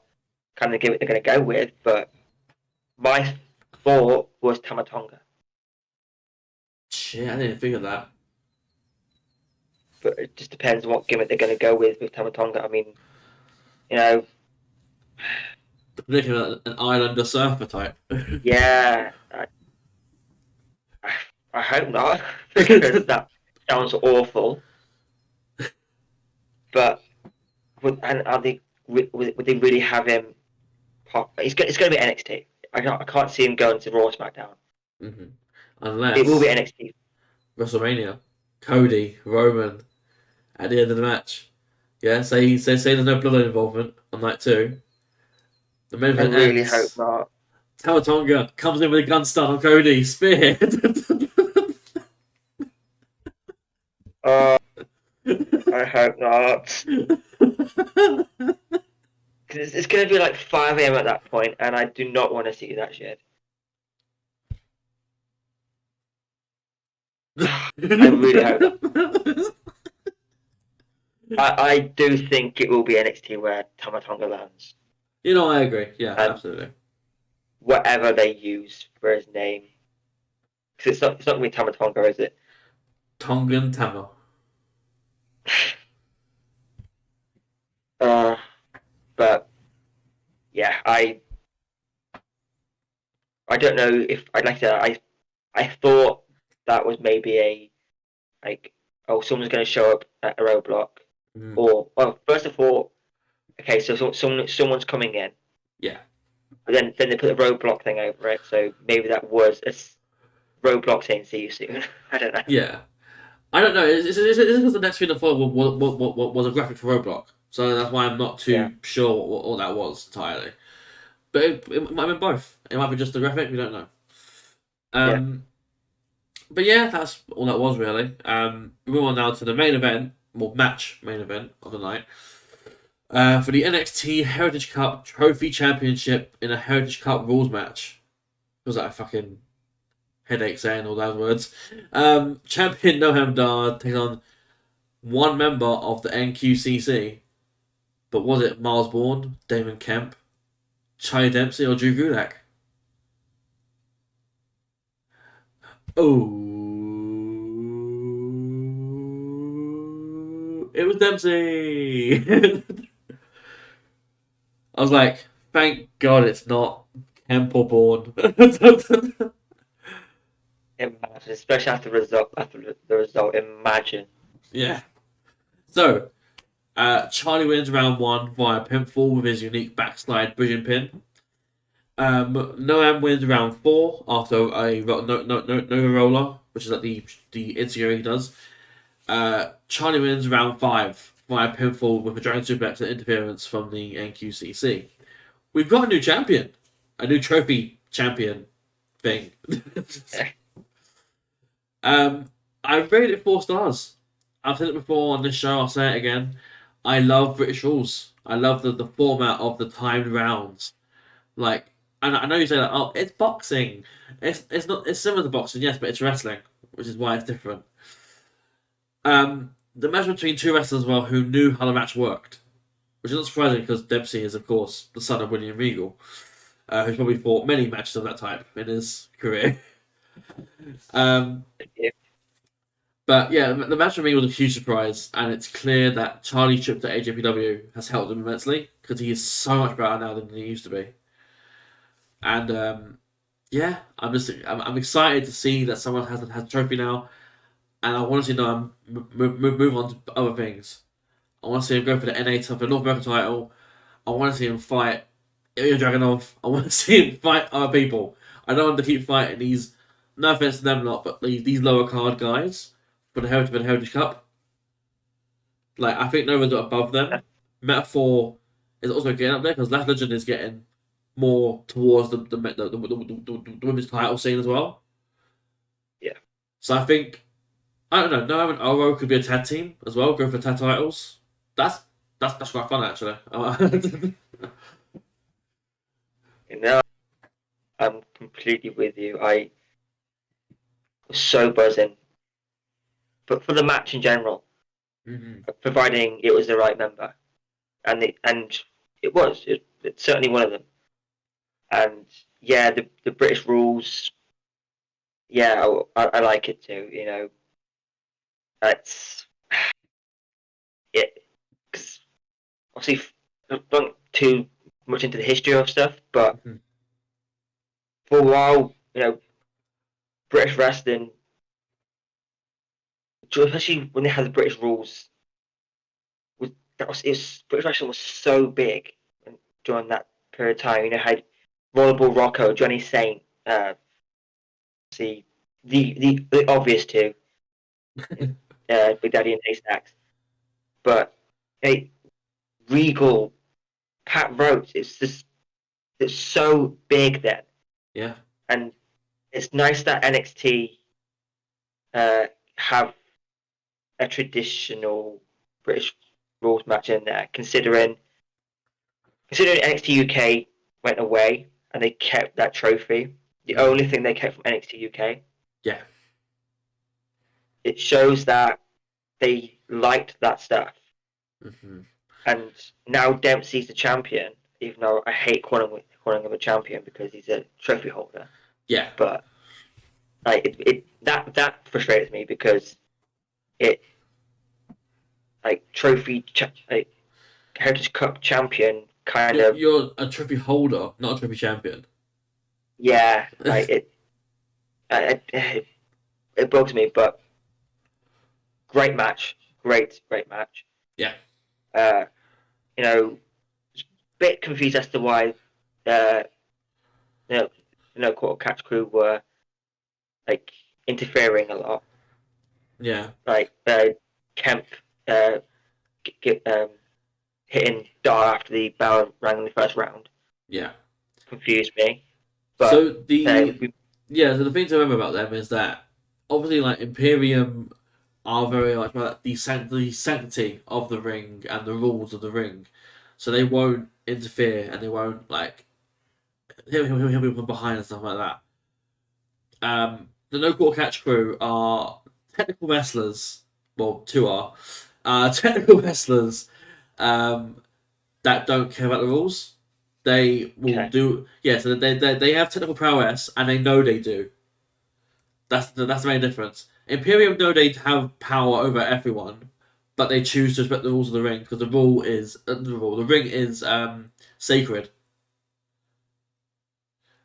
Speaker 2: kind of gimmick they're going to go with, but my thought was Tama Tonga.
Speaker 1: Shit, I didn't think of that.
Speaker 2: But it just depends on what gimmick they're going to go with Tama Tonga. I mean,
Speaker 1: Looking at an Islander surfer type.
Speaker 2: Yeah. I hope not, because that sounds awful. But would they really have him pop? It's going to be NXT. I can't see him going to Raw or SmackDown.
Speaker 1: Mm-hmm. Unless
Speaker 2: it will be NXT.
Speaker 1: WrestleMania, Cody, Roman, at the end of the match. Yeah, say there's no blood involvement on night 2. The main event
Speaker 2: I really
Speaker 1: ends.
Speaker 2: hope not.
Speaker 1: Tama Tonga comes in with a gun stun on Cody, spear.
Speaker 2: I hope not. Because it's going to be like 5 a.m. at that point, and I do not want to see that shit. I really hope not. I do think it will be NXT where Tama Tonga lands.
Speaker 1: I agree. Yeah, absolutely.
Speaker 2: Whatever they use for his name. Because it's not going to be Tama Tonga, is it?
Speaker 1: Tongan Tama.
Speaker 2: But yeah, I don't know if I'd like to. I thought that was maybe someone's going to show up at a roadblock, or first of all, okay, so someone's coming in.
Speaker 1: Yeah.
Speaker 2: But then they put a roadblock thing over it, so maybe that was a roadblock saying "see you soon." I don't know.
Speaker 1: Yeah. I don't know. It's because the next thing I thought was a graphic for Roblox, so that's why I'm not too sure what that was entirely. But it might have been both. It might be just the graphic. We don't know. But yeah, that's all that was really. We move on now to the main event, main event of the night, for the NXT Heritage Cup Trophy Championship in a Heritage Cup rules match. Was that a fucking headache saying all those words? Champion Noam Dar takes on one member of the NQCC. But was it Miles Bourne, Damon Kemp, Charlie Dempsey, or Drew Gulak? Oh, It was Dempsey. I was like, thank God it's not Temple Born.
Speaker 2: Imagine, especially after the result. Imagine.
Speaker 1: Yeah. So, Charlie wins round 1 via pinfall with his unique backslide bridging pin. Noam wins round 4 after a Nova Roller, which is like the insecurity he does. Charlie wins round 5 via pinfall with a Dragon Suplex and interference from the NQCC. We've got a new champion. A new trophy champion thing. I rated it 4 stars. I've said it before on this show, I'll say it again. I love British rules. I love the format of the timed rounds. Like, and I know you say that, oh, it's boxing. It's not, it's similar to boxing, yes, but it's wrestling, which is why it's different. The match between 2 wrestlers as well who knew how the match worked, which is not surprising because Dempsey is, of course, the son of William Regal, who's probably fought many matches of that type in his career. But yeah, the match for me was a huge surprise, and it's clear that Charlie's trip to HCW has helped him immensely because he is so much better now than he used to be. And yeah, I'm excited to see that someone has a trophy now, and I want to see Noam move on to other things. I want to see him go for the NA title, the North American title. I want to see him fight Ilya Dragunov. I want to see him fight other people. I don't want to keep fighting these. No offense to them lot, but these lower card guys for the Heritage Cup. Like, I think Nova's above them. Metaphor is also getting up there because Last Legend is getting more towards the women's title scene as well.
Speaker 2: Yeah.
Speaker 1: So I think, I don't know, Noam and Oro could be a tag team as well, go for tag titles. That's quite fun actually.
Speaker 2: You know, I'm completely with you. I was so buzzing. But for the match in general, providing it was the right member, and it was. It's certainly one of them. And yeah, the British rules. Yeah, I like it too. You know, it's it. Cause obviously, don't too much into the history of stuff, but for a while, you know, British wrestling, especially when they had the British rules, British wrestling was so big during that period of time. You know, had Rollerball Rocco, Johnny Saint, see the obvious two, Big Daddy and Haystacks, but hey, Regal, Pat Rhodes, it's so big then.
Speaker 1: Yeah.
Speaker 2: And it's nice that NXT have a traditional British rules match in there, considering NXT UK went away and they kept that trophy. The only thing they kept from NXT UK.
Speaker 1: Yeah.
Speaker 2: It shows that they liked that stuff. And now Dempsey's the champion, even though I hate calling him a champion because he's a trophy holder.
Speaker 1: Yeah.
Speaker 2: But that frustrates me because Heritage Cup champion kind of.
Speaker 1: You're a trophy holder, not a trophy champion.
Speaker 2: Yeah, it bugs me, but great match, great match.
Speaker 1: Yeah.
Speaker 2: You know, a bit confused as to why Quarter Catch Crew were like interfering a lot.
Speaker 1: Yeah.
Speaker 2: Like Kemp hitting Dar after the bell rang in the first round. Yeah. Confused me. But,
Speaker 1: so the thing to remember about them is that obviously like Imperium are very much about the sanctity of the ring and the rules of the ring. So they won't interfere and they won't like hit people from behind and stuff like that. The No Quarter Catch Crew are technical wrestlers. Well, 2 are technical wrestlers that don't care about the rules. They will do so they have technical prowess and they know they do. That's the main difference. Imperium know they have power over everyone, but they choose to respect the rules of the ring because the ring is sacred.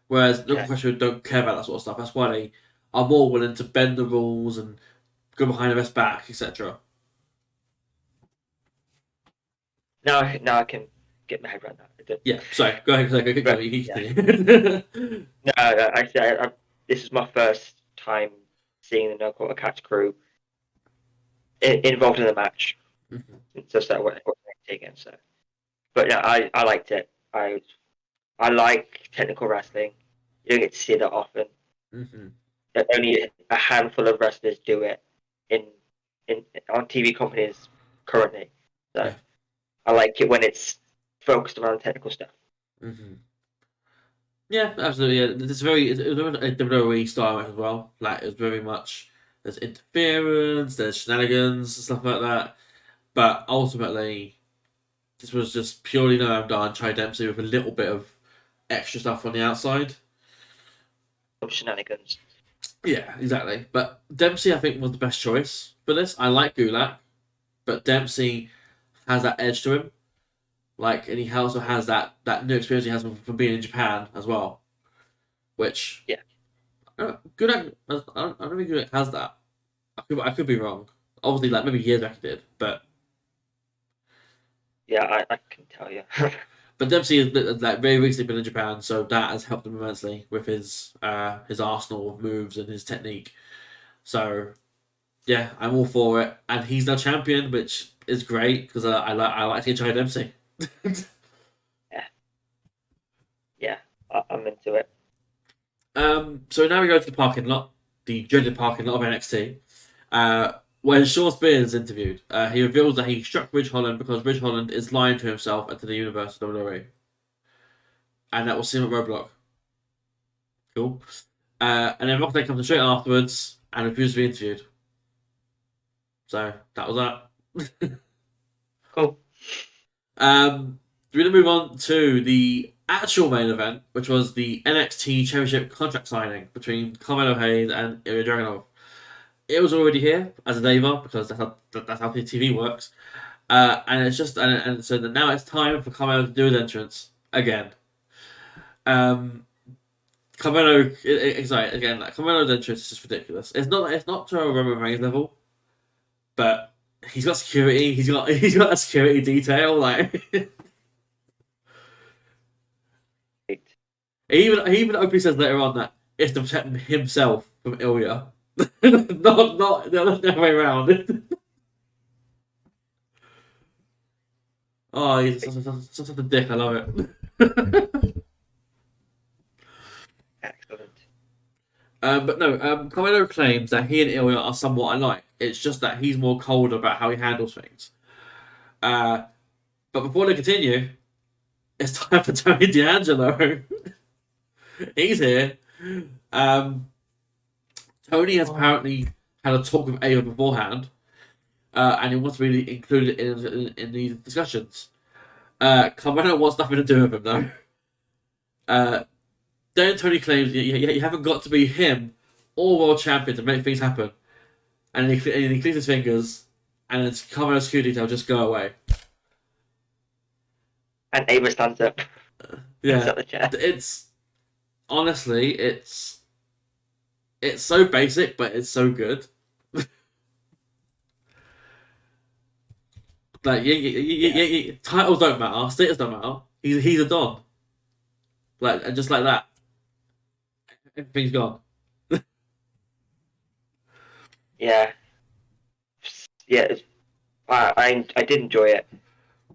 Speaker 1: Whereas local professionals don't care about that sort of stuff. That's why they are more willing to bend the rules and go behind the ref's back, etc.
Speaker 2: Now I can get my head around that.
Speaker 1: Yeah, sorry. Go ahead. Go
Speaker 2: Right,
Speaker 1: you
Speaker 2: yeah.
Speaker 1: continue.
Speaker 2: No, actually, this is my first time seeing the No Quarter Catch crew involved in the match. Just that what again. So, but no, I liked it. I like technical wrestling. You don't get to see that often. Only a handful of wrestlers do it in on TV companies currently. So
Speaker 1: Yeah.
Speaker 2: I like it when it's focused around technical stuff.
Speaker 1: Yeah, absolutely. Yeah. It was very a WWE style match as well. Like it was very much there's interference, there's shenanigans and stuff like that. But ultimately, this was just purely Noam Dar and Chai Dempsey with a little bit of extra stuff on the outside.
Speaker 2: Some shenanigans.
Speaker 1: Yeah, exactly. But Dempsey, I think, was the best choice for this. I like Gulak, but Dempsey has that edge to him. Like, and he also has that new experience he has from being in Japan as well. Which, Gulak, I don't think Gulak has that. I could be wrong. Obviously, like maybe years back he did, but
Speaker 2: Yeah, I can tell you.
Speaker 1: but Dempsey has like very recently been in Japan, so that has helped him immensely with his arsenal of moves and his technique. So yeah, I'm all for it, and he's now champion, which is great because I like to try Dempsey.
Speaker 2: yeah, I'm into it.
Speaker 1: So now we go to the parking lot, the dreaded parking lot of NXT. When Shawn Spears is interviewed, he reveals that he struck Ridge Holland because Ridge Holland is lying to himself and to the universe of WWE. And that will see him at Roadblock. Cool. And then Rocksteady comes in straight afterwards and refuses to be interviewed. So that was that.
Speaker 2: Cool.
Speaker 1: We're going to move on to the actual main event, which was the NXT Championship contract signing between Carmelo Hayes and Ilya Dragunov. It was already here as a Deva because that's how TV works, and it's just and so now it's time for Carmelo to do his entrance again. Carmelo, Carmelo's entrance is just ridiculous. It's not to a Roman Reigns level, but he's got security. He's got a security detail. Like he even openly says later on that it's to protect himself from Ilya. not the other way around. Oh, he's such a dick. I love it.
Speaker 2: Excellent.
Speaker 1: But no, Carmelo claims that he and Ilya are somewhat alike. It's just that he's more cold about how he handles things. But before they continue, it's time for Tony D'Angelo. He's here. Tony has apparently had a talk with Ava beforehand, and he wants to be included in these discussions. Carmelo wants nothing to do with him, though. Then Tony claims you haven't got to be him or world champion to make things happen. And he cleans his fingers, and then Carmelo's security detail just go away.
Speaker 2: And Ava stands up.
Speaker 1: Yeah,
Speaker 2: The chair.
Speaker 1: Honestly, it's so basic, but it's so good. Like, titles don't matter, status don't matter. He's a don. Like, and just like that, everything's gone.
Speaker 2: Yeah. I did enjoy it.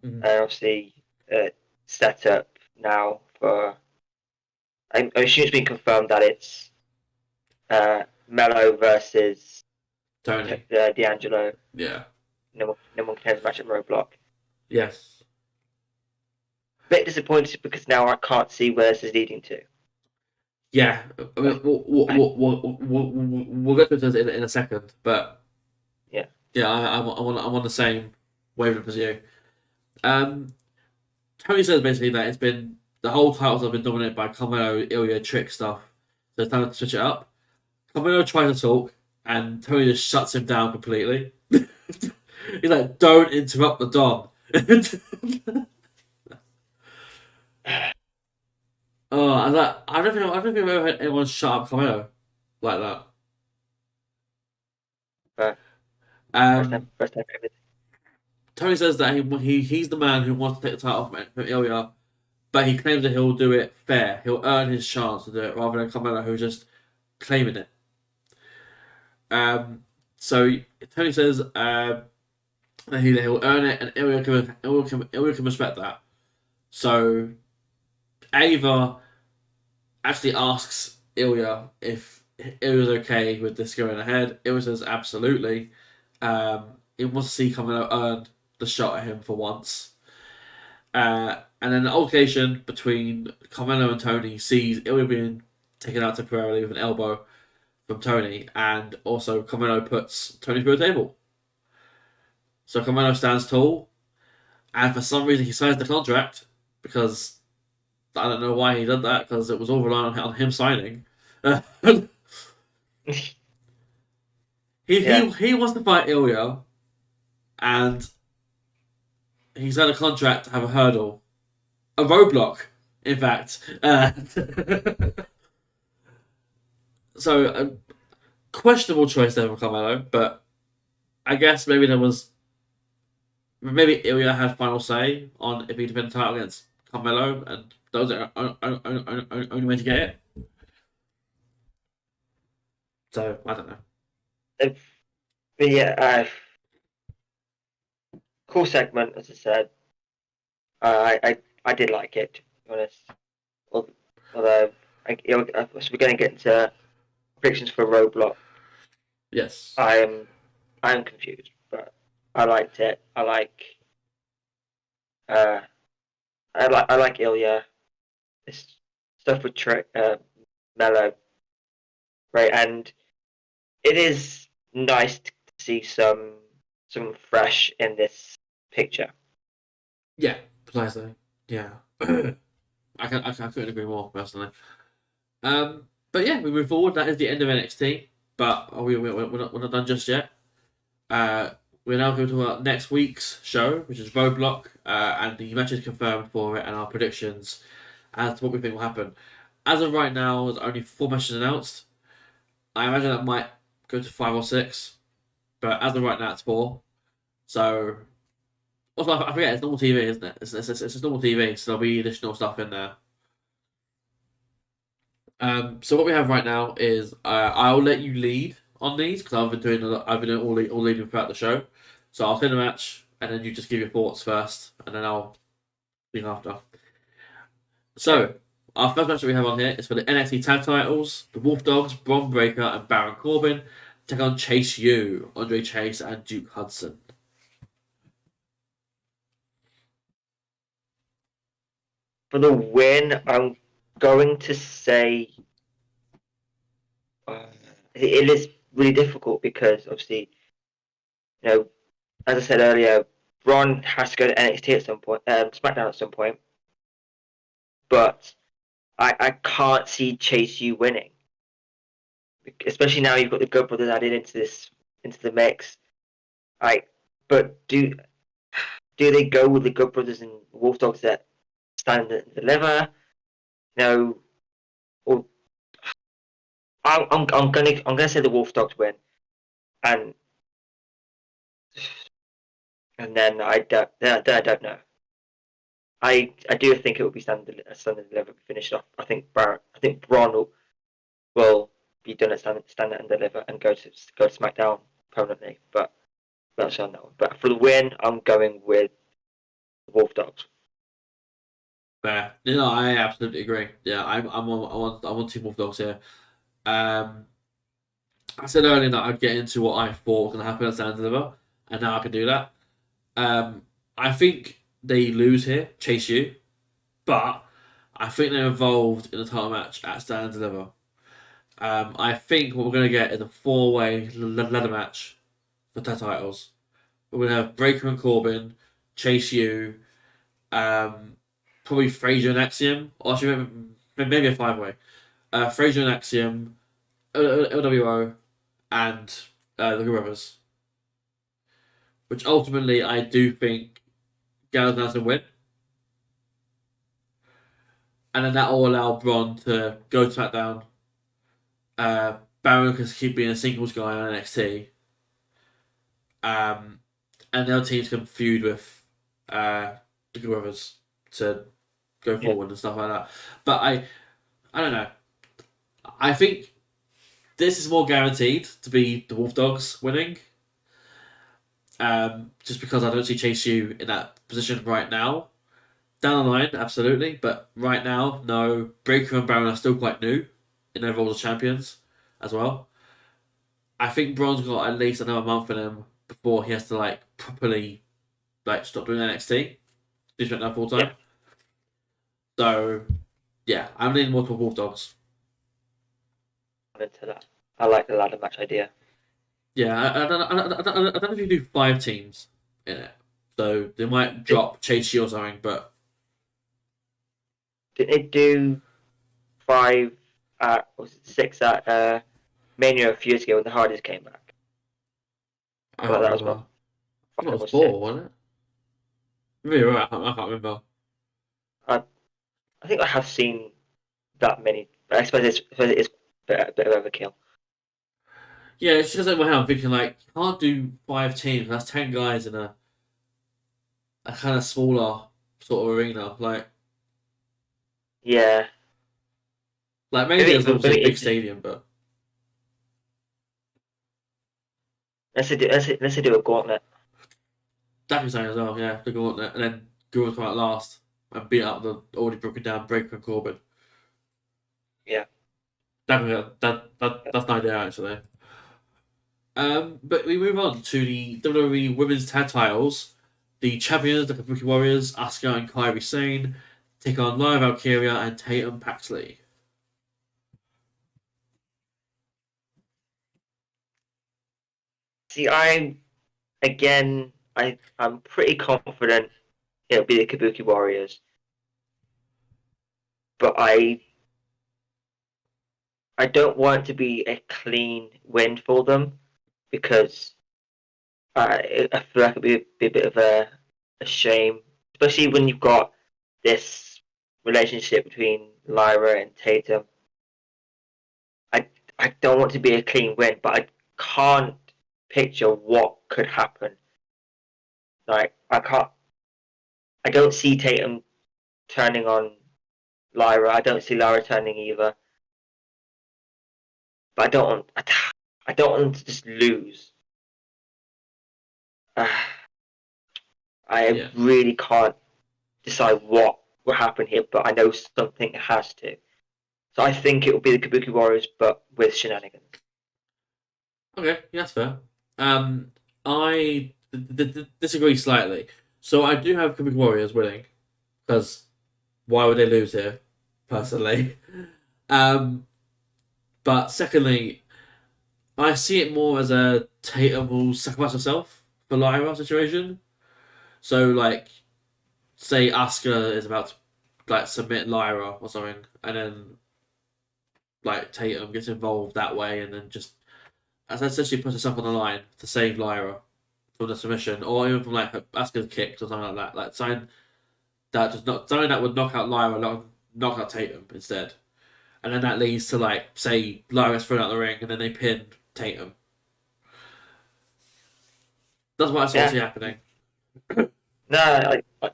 Speaker 1: Mhm.
Speaker 2: Obviously, set up now for. I assume it's been confirmed that it's Mello versus
Speaker 1: Tony.
Speaker 2: D'Angelo.
Speaker 1: Yeah.
Speaker 2: No one cares match at Roadblock.
Speaker 1: Yes.
Speaker 2: Bit disappointed because now I can't see where this is leading to.
Speaker 1: Yeah. I mean, we'll get to this in a second, but
Speaker 2: Yeah.
Speaker 1: I'm on the same wavelength as you. Tony says basically that it's been the whole titles have been dominated by Carmelo, Ilya, Trick stuff. So it's time to switch it up. Carmelo tries to talk, and Tony just shuts him down completely. He's like, don't interrupt the Don. Oh, I don't think I've ever had anyone shut up Carmelo like that.
Speaker 2: But
Speaker 1: Um,
Speaker 2: first time ever.
Speaker 1: Tony says that he's the man who wants to take the title from Ilya, but he claims that he'll do it fair. He'll earn his chance to do it rather than Carmelo who's just claiming it. So Tony says that he'll earn it, and Ilya can respect that. So Ava actually asks Ilya if Ilya's okay with this going ahead. Ilya says absolutely. He wants to see Carmelo earn the shot at him for once. And then the altercation between Carmelo and Tony sees Ilya being taken out temporarily with an elbow from Tony, and also Carmelo puts Tony through a table. So Carmelo stands tall, and for some reason he signs the contract, because I don't know why he did that, because it was all relying on him signing. He wants to fight Ilya, and he's had a contract to have a hurdle. A roadblock, in fact. So, a questionable choice there for Carmelo, but I guess maybe Ilya had final say on if he defended the title against Carmelo, and those are only way to get it. So, I don't know.
Speaker 2: But yeah, cool segment, as I said. I did like it, to be honest. Although so we're going to get into predictions for Roadblock.
Speaker 1: Yes.
Speaker 2: I'm confused, but I liked it. I like Ilya. This stuff with Mello, right? And it is nice to see some fresh in this picture.
Speaker 1: Yeah, precisely. Yeah. I couldn't agree more, personally. But yeah, we move forward. That is the end of NXT, but we're not done just yet. We're now going to our next week's show, which is Roadblock, and the matches confirmed for it and our predictions as to what we think will happen. As of right now, there's only 4 matches announced. I imagine that might go to 5 or 6, but as of right now, it's 4. So, also, I forget, it's normal TV, isn't it? It's just normal TV, so there'll be additional stuff in there. So what we have right now is I'll let you lead on these, because I've been doing all leading throughout the show. So I'll say the match, and then you just give your thoughts first, and then I'll lead after. So our first match that we have on here is for the NXT Tag Titles. The Wolf Dogs, Bron Breakker, and Baron Corbin take on Chase U, Andre Chase, and Duke Hudson.
Speaker 2: For the win, I'm going to say it is really difficult because obviously, as I said earlier, Bron has to go to NXT at some point, SmackDown at some point, but I can't see Chase U winning, especially now you've got the Good Brothers added into the mix. But do they go with the Good Brothers and Wolf Dogs that stand and deliver? No, or I'm gonna say the Wolf Dogs win, and then I don't know. I do think it will be stand and deliver finished off. I think Braun will be done at stand and deliver and go to SmackDown permanently. But that's on that one. But for the win, I'm going with the Wolf Dogs.
Speaker 1: Fair. I absolutely agree. Yeah, I'm on Team Wolf Dogs here. I said earlier that I'd get into what I thought was going to happen at Stand and Deliver, and now I can do that. I think they lose here, Chase U, but I think they're involved in the title match at Stand and Deliver. I think what we're going to get is a 4-way ladder match for tag titles. We're going to have Breakker and Corbin, Chase U, probably Frazier and Axiom, or actually maybe a 5-way. Frazier and Axiom, LWO, and the Good Brothers. which ultimately I do think Gallows has to win. And then that will allow Braun to go to SmackDown. Baron can keep being a singles guy on NXT. And the other teams can feud with the Good Brothers to go forward and stuff like that. But I don't know. I think this is more guaranteed to be the Wolf Dogs winning. Just because I don't see Chase U in that position right now. Down the line, absolutely, but right now, no. Breaker and Baron are still quite new in their roles as champions as well. I think Braun's got at least another month in him before he has to properly stop doing NXT. Do SmackDown full time.
Speaker 2: Yeah.
Speaker 1: So yeah, I'm leaning more toward Wolf Dogs.
Speaker 2: I'm into that. I like the ladder match idea.
Speaker 1: Yeah, I don't know if you do 5 teams in it, so they might drop Chase U or something, but.
Speaker 2: Did they do 5 at, or was it 6 at Mania a few years ago when the Hardys came back?
Speaker 1: I
Speaker 2: thought
Speaker 1: can't
Speaker 2: that was
Speaker 1: remember.
Speaker 2: I thought
Speaker 1: It
Speaker 2: it
Speaker 1: was
Speaker 2: was
Speaker 1: 4,
Speaker 2: 6.
Speaker 1: wasn't it? Maybe you're right, I can't remember.
Speaker 2: I think I have seen that many. But I suppose it is a bit of overkill.
Speaker 1: Yeah, it's just in my head. I'm thinking you can't do 5 teams. That's 10 guys in a kind of smaller sort of arena.
Speaker 2: Yeah.
Speaker 1: Maybe it's obviously a big stadium, but
Speaker 2: Let's say do a gauntlet.
Speaker 1: that can say as well. Yeah, the gauntlet, and then Guru come out last and beat up the already broken down Breaker and Corbin.
Speaker 2: Yeah.
Speaker 1: That's an idea actually. But we move on to the WWE Women's Tag Titles. The champions, the Kabuki Warriors, Asuka and Kairi Sane, take on Lyra Valkyria and Tatum Paxley.
Speaker 2: See, I'm pretty confident it'll be the Kabuki Warriors, but I don't want it to be a clean win for them because I feel like it'd be a bit of a shame, especially when you've got this relationship between Lyra and Tatum. I don't want to be a clean win, but I can't picture what could happen. I don't see Tatum turning on Lyra. I don't see Lyra turning either. But I don't want them to just lose. I really can't decide what will happen here, but I know something has to. So I think it will be the Kabuki Warriors, but with shenanigans.
Speaker 1: Okay, yeah, that's fair. I disagree slightly. So I do have Kabuki Warriors winning, because why would they lose here, personally? But secondly, I see it more as a Tatum will sacrifice herself for Lyra situation. So say Asuka is about to submit Lyra or something, and then Tatum gets involved that way, and then just essentially puts herself on the line to save Lyra from the submission, or even from Asuka's kicked or something like that. Something that would knock out Lyra, knock out Tatum instead, and then that leads to say Lyra's thrown out the ring, and then they pin Tatum. That's what I sort of see happening.
Speaker 2: No, I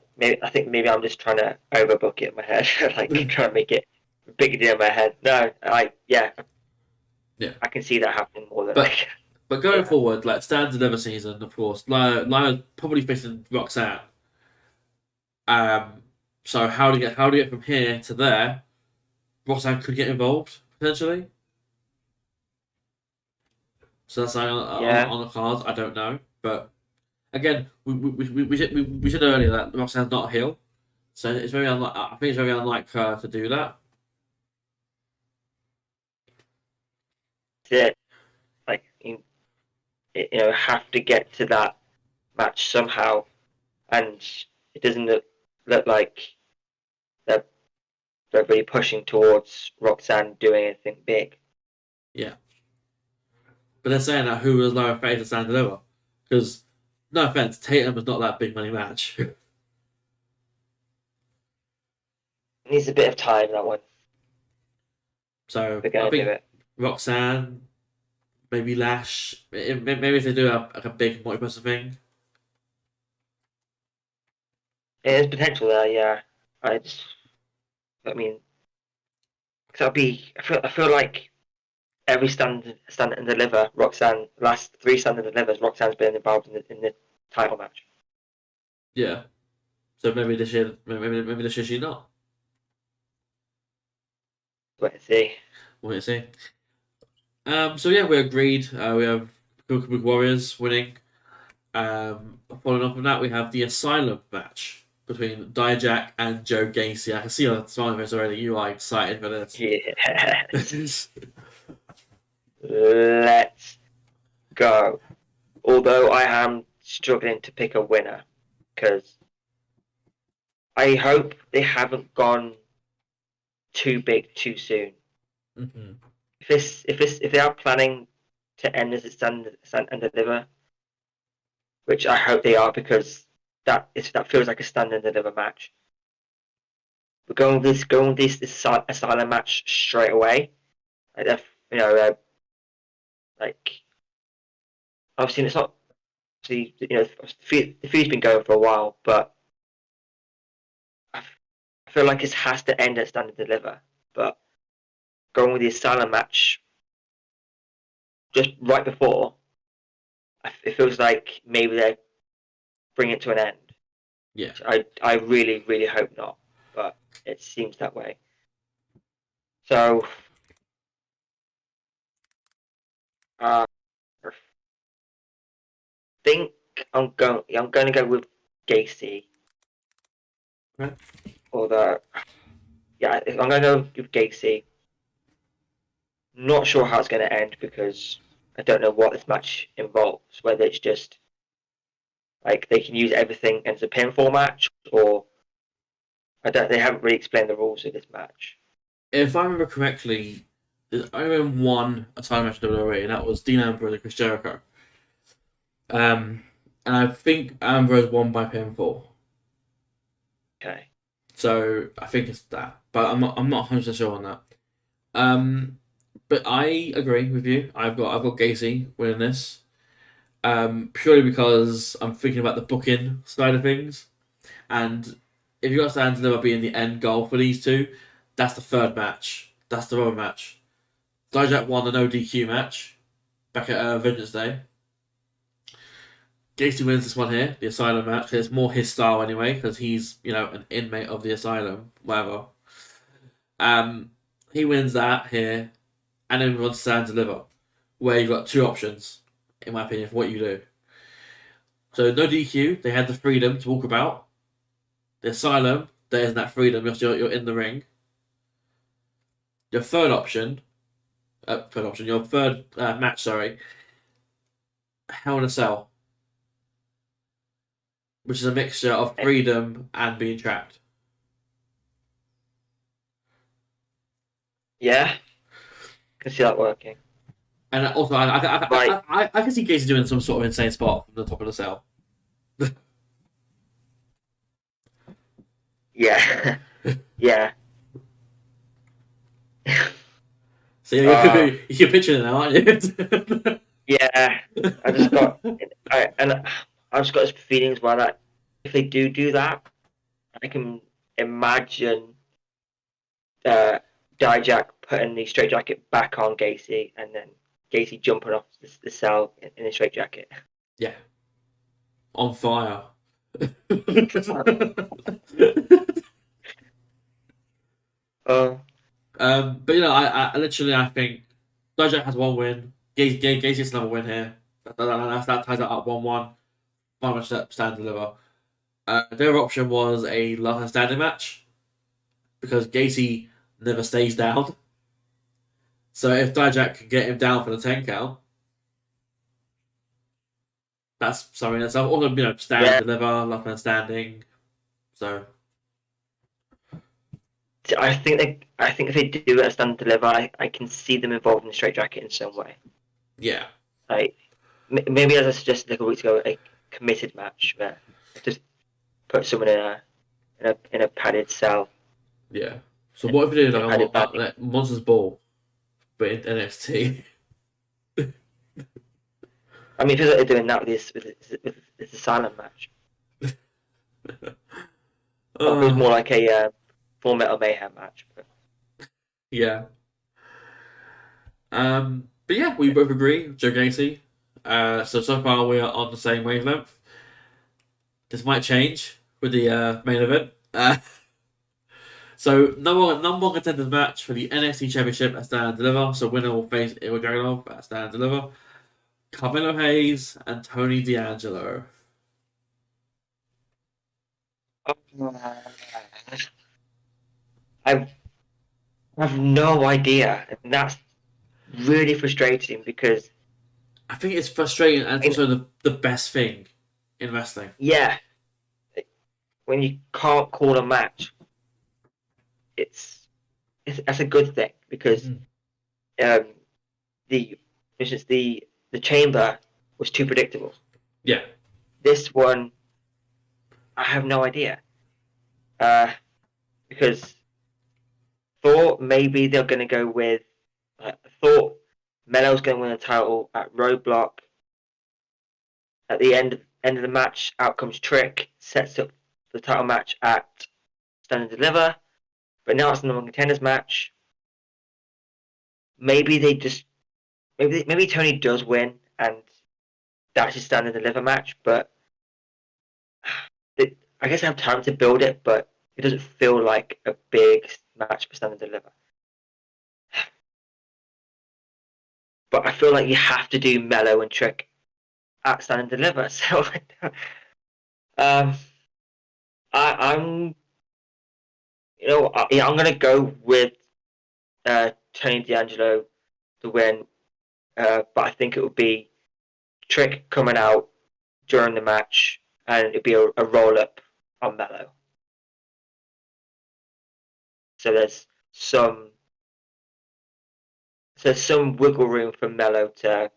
Speaker 2: think maybe I'm just trying to overbook it in my head, trying to make it a bigger deal in my head. No, I can see that happening more than.
Speaker 1: But going forward, standard of a season, of course, Lyra's probably facing Roxanne. So how do you get from here to there? Roxanne could get involved potentially. So that's on the cards. I don't know, but again, we said earlier that Roxanne's not a heel, so it's very unlike. I think it's very unlike her to do that.
Speaker 2: To have to get to that match somehow, and it doesn't look like they're really pushing towards Roxanne doing anything big.
Speaker 1: Yeah, but they're saying that who was Lyra Faye to stand deliver, because no offense, Tatum was not that big money match.
Speaker 2: Needs a bit of time, that one.
Speaker 1: So
Speaker 2: We're going
Speaker 1: I
Speaker 2: to do
Speaker 1: think
Speaker 2: it.
Speaker 1: Roxanne, maybe Lash, maybe if they do a big multi-person thing.
Speaker 2: There's potential there, yeah. I mean, cause that'll be. I feel like every stand and deliver, Roxanne, last 3 stand and delivers, Roxanne's been involved in the title match.
Speaker 1: Yeah. So maybe this year, maybe this year she's not.
Speaker 2: Wait and see.
Speaker 1: We'll see. So yeah, we agreed. We have Big Warriors winning. Following up on that, we have the Asylum match between Dijak and Joe Gacy. I can see on the smiling face already. You are excited for this.
Speaker 2: Yes. Let's go. Although I am struggling to pick a winner, because I hope they haven't gone too big too soon.
Speaker 1: Mm-hmm.
Speaker 2: If they are planning to end as a stand and deliver, which I hope they are, because that feels like a stand and deliver match. We're going with this Asylum match straight away. Like, like obviously it's not. See, the feud's been going for a while, but I feel like it has to end at stand and deliver. But going with the Asylum match just right before, it feels like maybe they're bringing it to an end.
Speaker 1: Yeah.
Speaker 2: I really, really hope not, but it seems that way. So, I think I'm going to go with Gacy.
Speaker 1: Right.
Speaker 2: Although, yeah, I'm going to go with Gacy. Not sure how it's going to end, because I don't know what this match involves. Whether it's just like they can use everything as a pinfall match, or they haven't really explained the rules of this match.
Speaker 1: If I remember correctly, there's only been one Asylum match in WWE, and that was Dean Ambrose and Chris Jericho. And I think Ambrose won by pinfall.
Speaker 2: Okay.
Speaker 1: So I think it's that, but I'm not 100% sure on that. But I agree with you. I've got Gacy winning this. Purely because I'm thinking about the booking side of things, and if you got Stand Deliver being the end goal for these two, that's the third match. That's the rubber match. Dijak won the no DQ match back at Vengeance Day. Gacy wins this one here, the Asylum match. It's more his style anyway, because he's an inmate of the Asylum, whatever. He wins that here, and then runs Stand Deliver, where you've got 2 options, in my opinion, for what you do. So no DQ, they had the freedom to walk about. The Asylum, there isn't that freedom, you're in the ring. Your third match, Hell in a Cell, which is a mixture of freedom and being trapped.
Speaker 2: Yeah, can see that working.
Speaker 1: And also, I can see Gacy doing some sort of insane spot from the top of the cell.
Speaker 2: Yeah, yeah.
Speaker 1: So you're picturing it now, aren't you?
Speaker 2: Yeah, I just got this feeling as well that if they do that, I can imagine Dijak putting the straitjacket back on Gacy, and then Gacy jumping off the cell in a straitjacket.
Speaker 1: Yeah, on fire. But I literally I think Dijak has 1 win. Gacy gets another win here. That ties it up 1-1. Final match Stand Deliver. Their option was a last man standing match, because Gacy never stays down. So if Dijak can get him down for the 10 count, that's something that's also stand deliver, last man standing. So
Speaker 2: I think if they do it as stand deliver, I can see them involved in the straitjacket in some way.
Speaker 1: yeah,
Speaker 2: Like maybe as I suggested a couple weeks ago, like committed match where just put someone in a padded cell.
Speaker 1: Yeah. So what if we did
Speaker 2: Padded bag.
Speaker 1: like Monsters Ball, but in NXT?
Speaker 2: I mean, it feels like they're doing that with this Asylum match. Or it was more like a Full Metal Mayhem match. But...
Speaker 1: Yeah. But yeah, we both agree, Joe Gacy. So far we are on the same wavelength. This might change with the main event. So number one contenders match for the NXT Championship at Stand and Deliver. So winner will face Ilya Dragunov at Stand and Deliver. Carmelo Hayes and Tony D'Angelo.
Speaker 2: I have no idea, and that's really frustrating because
Speaker 1: I think it's frustrating and it's also the best thing in wrestling.
Speaker 2: Yeah, when you can't call a match, that's a good thing because the chamber was too predictable.
Speaker 1: Yeah.
Speaker 2: This one, I have no idea. Because thought maybe they're going to go with thought Melo's going to win the title at Roadblock. At the end of the match, out comes Trick, sets up the title match at Stand and Deliver. But now it's the number one contenders match. Maybe maybe Tony does win and that's his Stand and Deliver match. But I guess I have time to build it, but it doesn't feel like a big match for Stand and Deliver. But I feel like you have to do Melo and Trick at Stand and Deliver. So I'm I'm gonna go with Tony D'Angelo to win, but I think it would be Trick coming out during the match, and it'd be a roll up on Melo. So there's some wiggle room for Melo to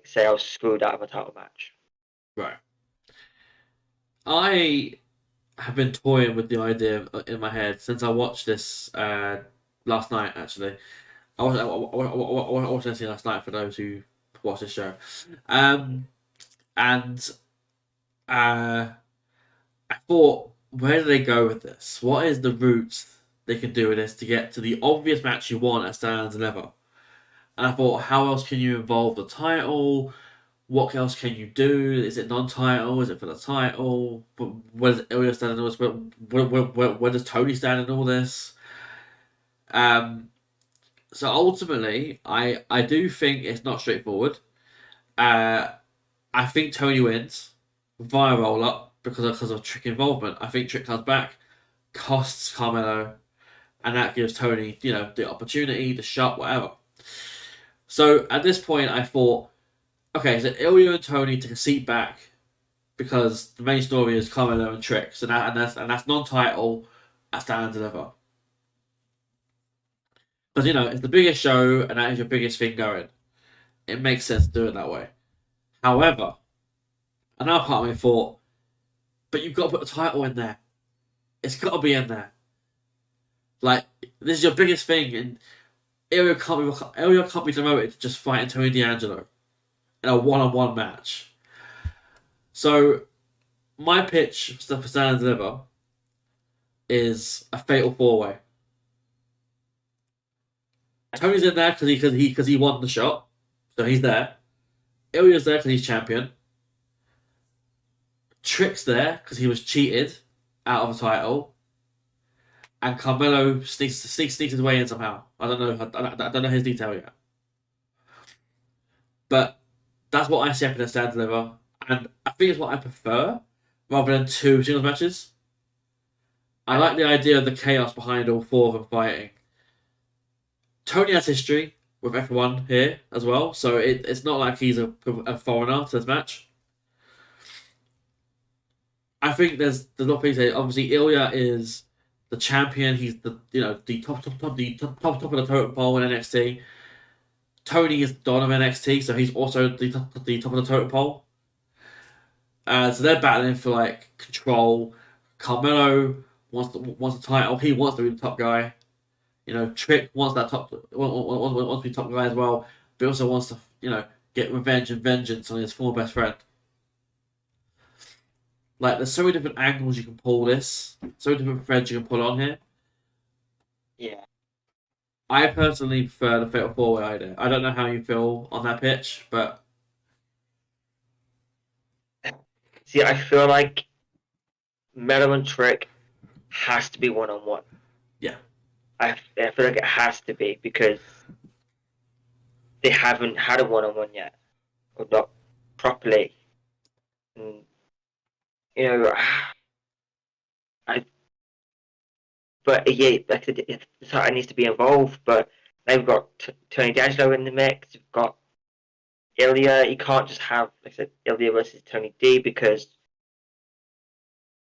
Speaker 2: say I was screwed out of a title match.
Speaker 1: Right. I have been toying with the idea in my head since I watched this last night. Actually, I watched this last night for those who watch this show, and I thought, where do they go with this? What is the route they can do with this to get to the obvious match you want at Stand and Deliver? And I thought, how else can you involve the title? What else can you do? Is it non-title? Is it for the title? But where does Ilya stand in all this? Where does Tony stand in all this? So ultimately, I do think it's not straightforward. I think Tony wins via roll-up because of Trick involvement. I think Trick comes back, costs Carmelo, and that gives Tony, the opportunity, the shot, whatever. So at this point, I thought, okay, so Ilya and Tony take a seat back because the main story is Carmelo and Trick, so that's non-title at Stand and Deliver. Because it's the biggest show and that is your biggest thing going. It makes sense to do it that way. However, another part of me thought, but you've got to put the title in there. It's got to be in there. This is your biggest thing, and Ilya can't be demoted to just fighting Tony D'Angelo in a one-on-one match. So, my pitch for Stand and Deliver is a fatal four-way. Tony's in there because he won the shot, so he's there. Ilya's there because he's champion. Trick's there because he was cheated out of a title, and Carmelo sneaks his way in somehow. I don't know his detail yet, but that's what I see happening at Stand and Deliver, and I think it's what I prefer rather than two singles matches. I like the idea of the chaos behind all four of them fighting. Tony has history with everyone here as well, so it's not like he's a foreigner to this match. I think there's a lot of things there. Obviously, Ilya is the champion. He's the top of the totem pole in NXT. Tony is Don of NXT, so he's also the top of the totem pole. So they're battling for like control. Carmelo wants the title. He wants to be the top guy. You know, Trick wants that wants to be top guy as well, but also wants to get revenge and vengeance on his former best friend. Like, there's so many different angles you can pull this, so many different threads you can pull on here.
Speaker 2: Yeah.
Speaker 1: I personally prefer the Fatal 4-Way idea. I don't know how you feel on that pitch, but
Speaker 2: See, I feel like Melo and Trick has to be one-on-one.
Speaker 1: yeah.
Speaker 2: I feel like it has to be because they haven't had a one-on-one yet, or not properly. And, you know, but yeah, like it needs to be involved. But they've got Tony D'Angelo in the mix. You've got Ilya. You can't just have, like I said, Ilya versus Tony D, because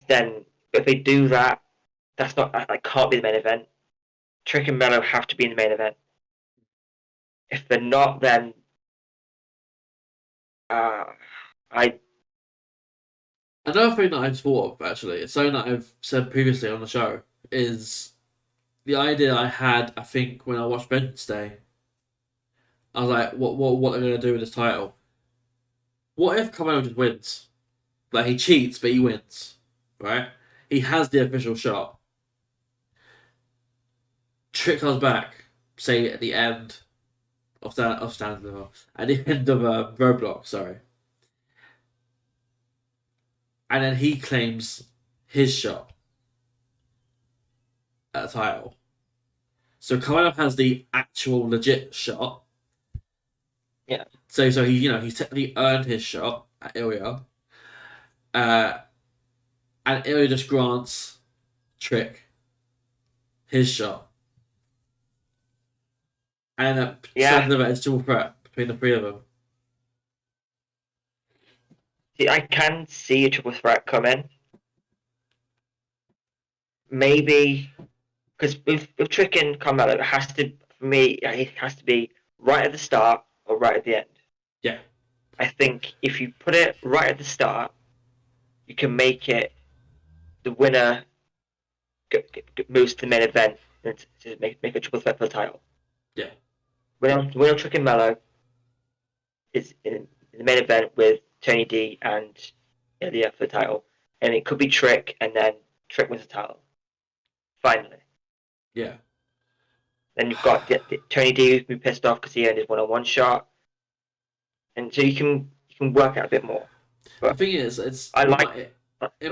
Speaker 2: then if they do that, that can't be the main event. Trick and Melo have to be in the main event. If they're not, then I
Speaker 1: Another thing that I've thought of, actually, it's something that I've said previously on the show, is the idea I had, I think, when I watched Vengeance Day. I was like, what are they going to do with this title? What if Carmelo just wins? Like, he cheats, but he wins, right? He has the official shot. Trick comes back, say, at the end of Stan's level, at the end of Roadblock, sorry. And then he claims his shot at the title. So Carmelo has the actual legit shot.
Speaker 2: Yeah.
Speaker 1: So he's technically earned his shot at Ilya. And Ilya just grants Trick his shot. And stands over as dual threat between the three of them.
Speaker 2: See, I can see a triple threat coming. Maybe because with Trick and Carmelo, it has to, for me, it has to be right at the start or right at the end.
Speaker 1: Yeah.
Speaker 2: I think if you put it right at the start, you can make it the winner moves to the main event and to make a triple threat for the title.
Speaker 1: Yeah.
Speaker 2: Winner Trick and Melo is in the main event with Tony D and Ilya for the title, and it could be Trick, and then Trick wins the title. Finally.
Speaker 1: Yeah.
Speaker 2: Then you've got the Tony D who's been pissed off because he earned his one-on-one shot, and so you can work out a bit more. But
Speaker 1: the thing is,
Speaker 2: I like
Speaker 1: it.
Speaker 2: I said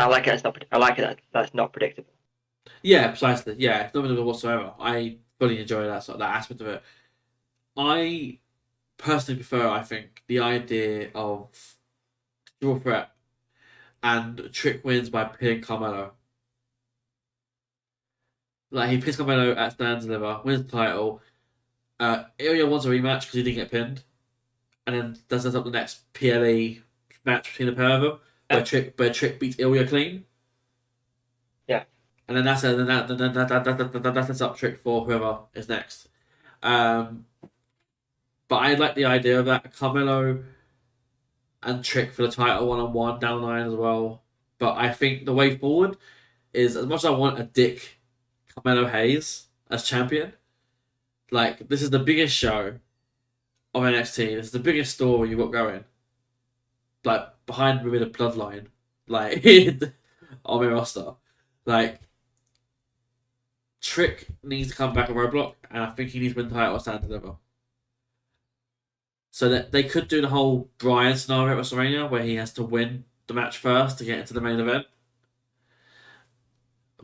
Speaker 2: I like it. I like it. That's not predictable.
Speaker 1: Yeah, precisely. Yeah, it's not predictable whatsoever. I fully enjoy that aspect of it. I personally prefer, I think, the idea of dual threat and Trick wins by pinning Carmelo. Like, he pins Carmelo at Stan's liver, wins the title. Ilya wants a rematch because he didn't get pinned, and then that sets up the next PLE match between the pair of them, where Trick beats Ilya clean.
Speaker 2: Yeah.
Speaker 1: And then that sets up Trick for whoever is next. But I like the idea of that. Carmelo and Trick for the title one-on-one down the line as well. But I think the way forward is, as much as I want a Dick Carmelo Hayes as champion, like, this is the biggest show of NXT. This is the biggest story you've got going. Like, behind with the bloodline, like, on my roster. Like, Trick needs to come back on Roadblock, and I think he needs to win the title at Stand Deliver. So that they could do the whole Bryan scenario at WrestleMania, where he has to win the match first to get into the main event.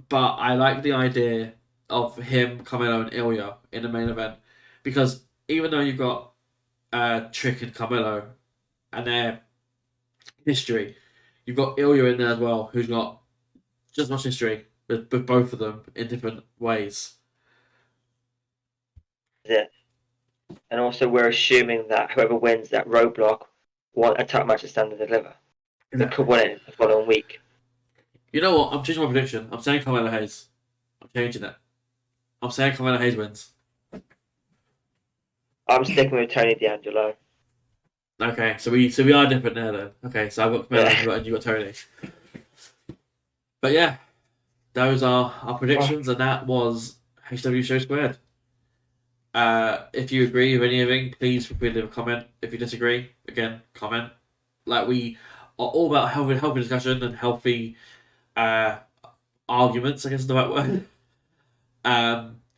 Speaker 1: But I like the idea of him, Carmelo, and Ilya in the main event, because even though you've got Trick and Carmelo and their history, you've got Ilya in there as well, who's got just as much history with both of them in different ways.
Speaker 2: Yeah. And also, we're assuming that whoever wins that Roadblock won a title match at Stand and Deliver. They could win it the following week.
Speaker 1: You know what? I'm changing my prediction. I'm saying Carmelo Hayes. I'm changing it. I'm saying Carmelo Hayes wins.
Speaker 2: I'm sticking with Tony D'Angelo.
Speaker 1: Okay, so we are different there then. Okay, so I've got Camilla and you got Tony. But yeah, those are our predictions, and that was HCW Show Squared. If you agree with anything, please feel free to leave a comment. If you disagree, again, comment. Like, we are all about healthy discussion and healthy arguments, I guess is the right word.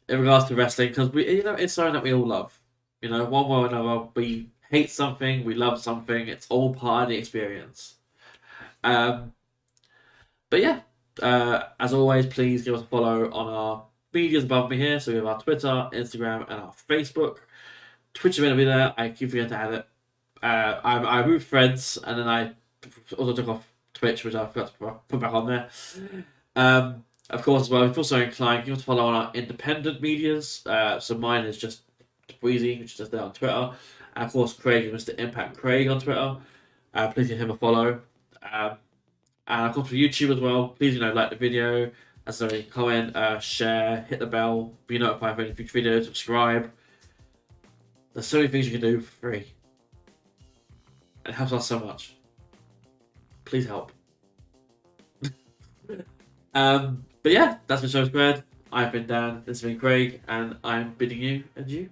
Speaker 1: In regards to wrestling, because it's something that we all love. One way or another, we hate something, we love something. It's all part of the experience. But yeah, as always, please give us a follow on our medias above me here. So we have our Twitter, Instagram, and our Facebook. Twitch is going to be there. I keep forgetting to add it. I moved Threads, and then I also took off Twitch, which I forgot to put back on there. Of course, as well, if you're so inclined, give us a follow on our independent medias. So mine is just Breezy, which is just there on Twitter. And of course, Craig is Mr. Impact Craig on Twitter. Please give him a follow. And of course, for YouTube as well, please like the video, comment, share, hit the bell, be notified for any future videos, subscribe. There's so many things you can do for free. It helps us so much. Please help. But yeah, that's been Show Squared. I've been Dan, this has been Craig, and I'm bidding you adieu.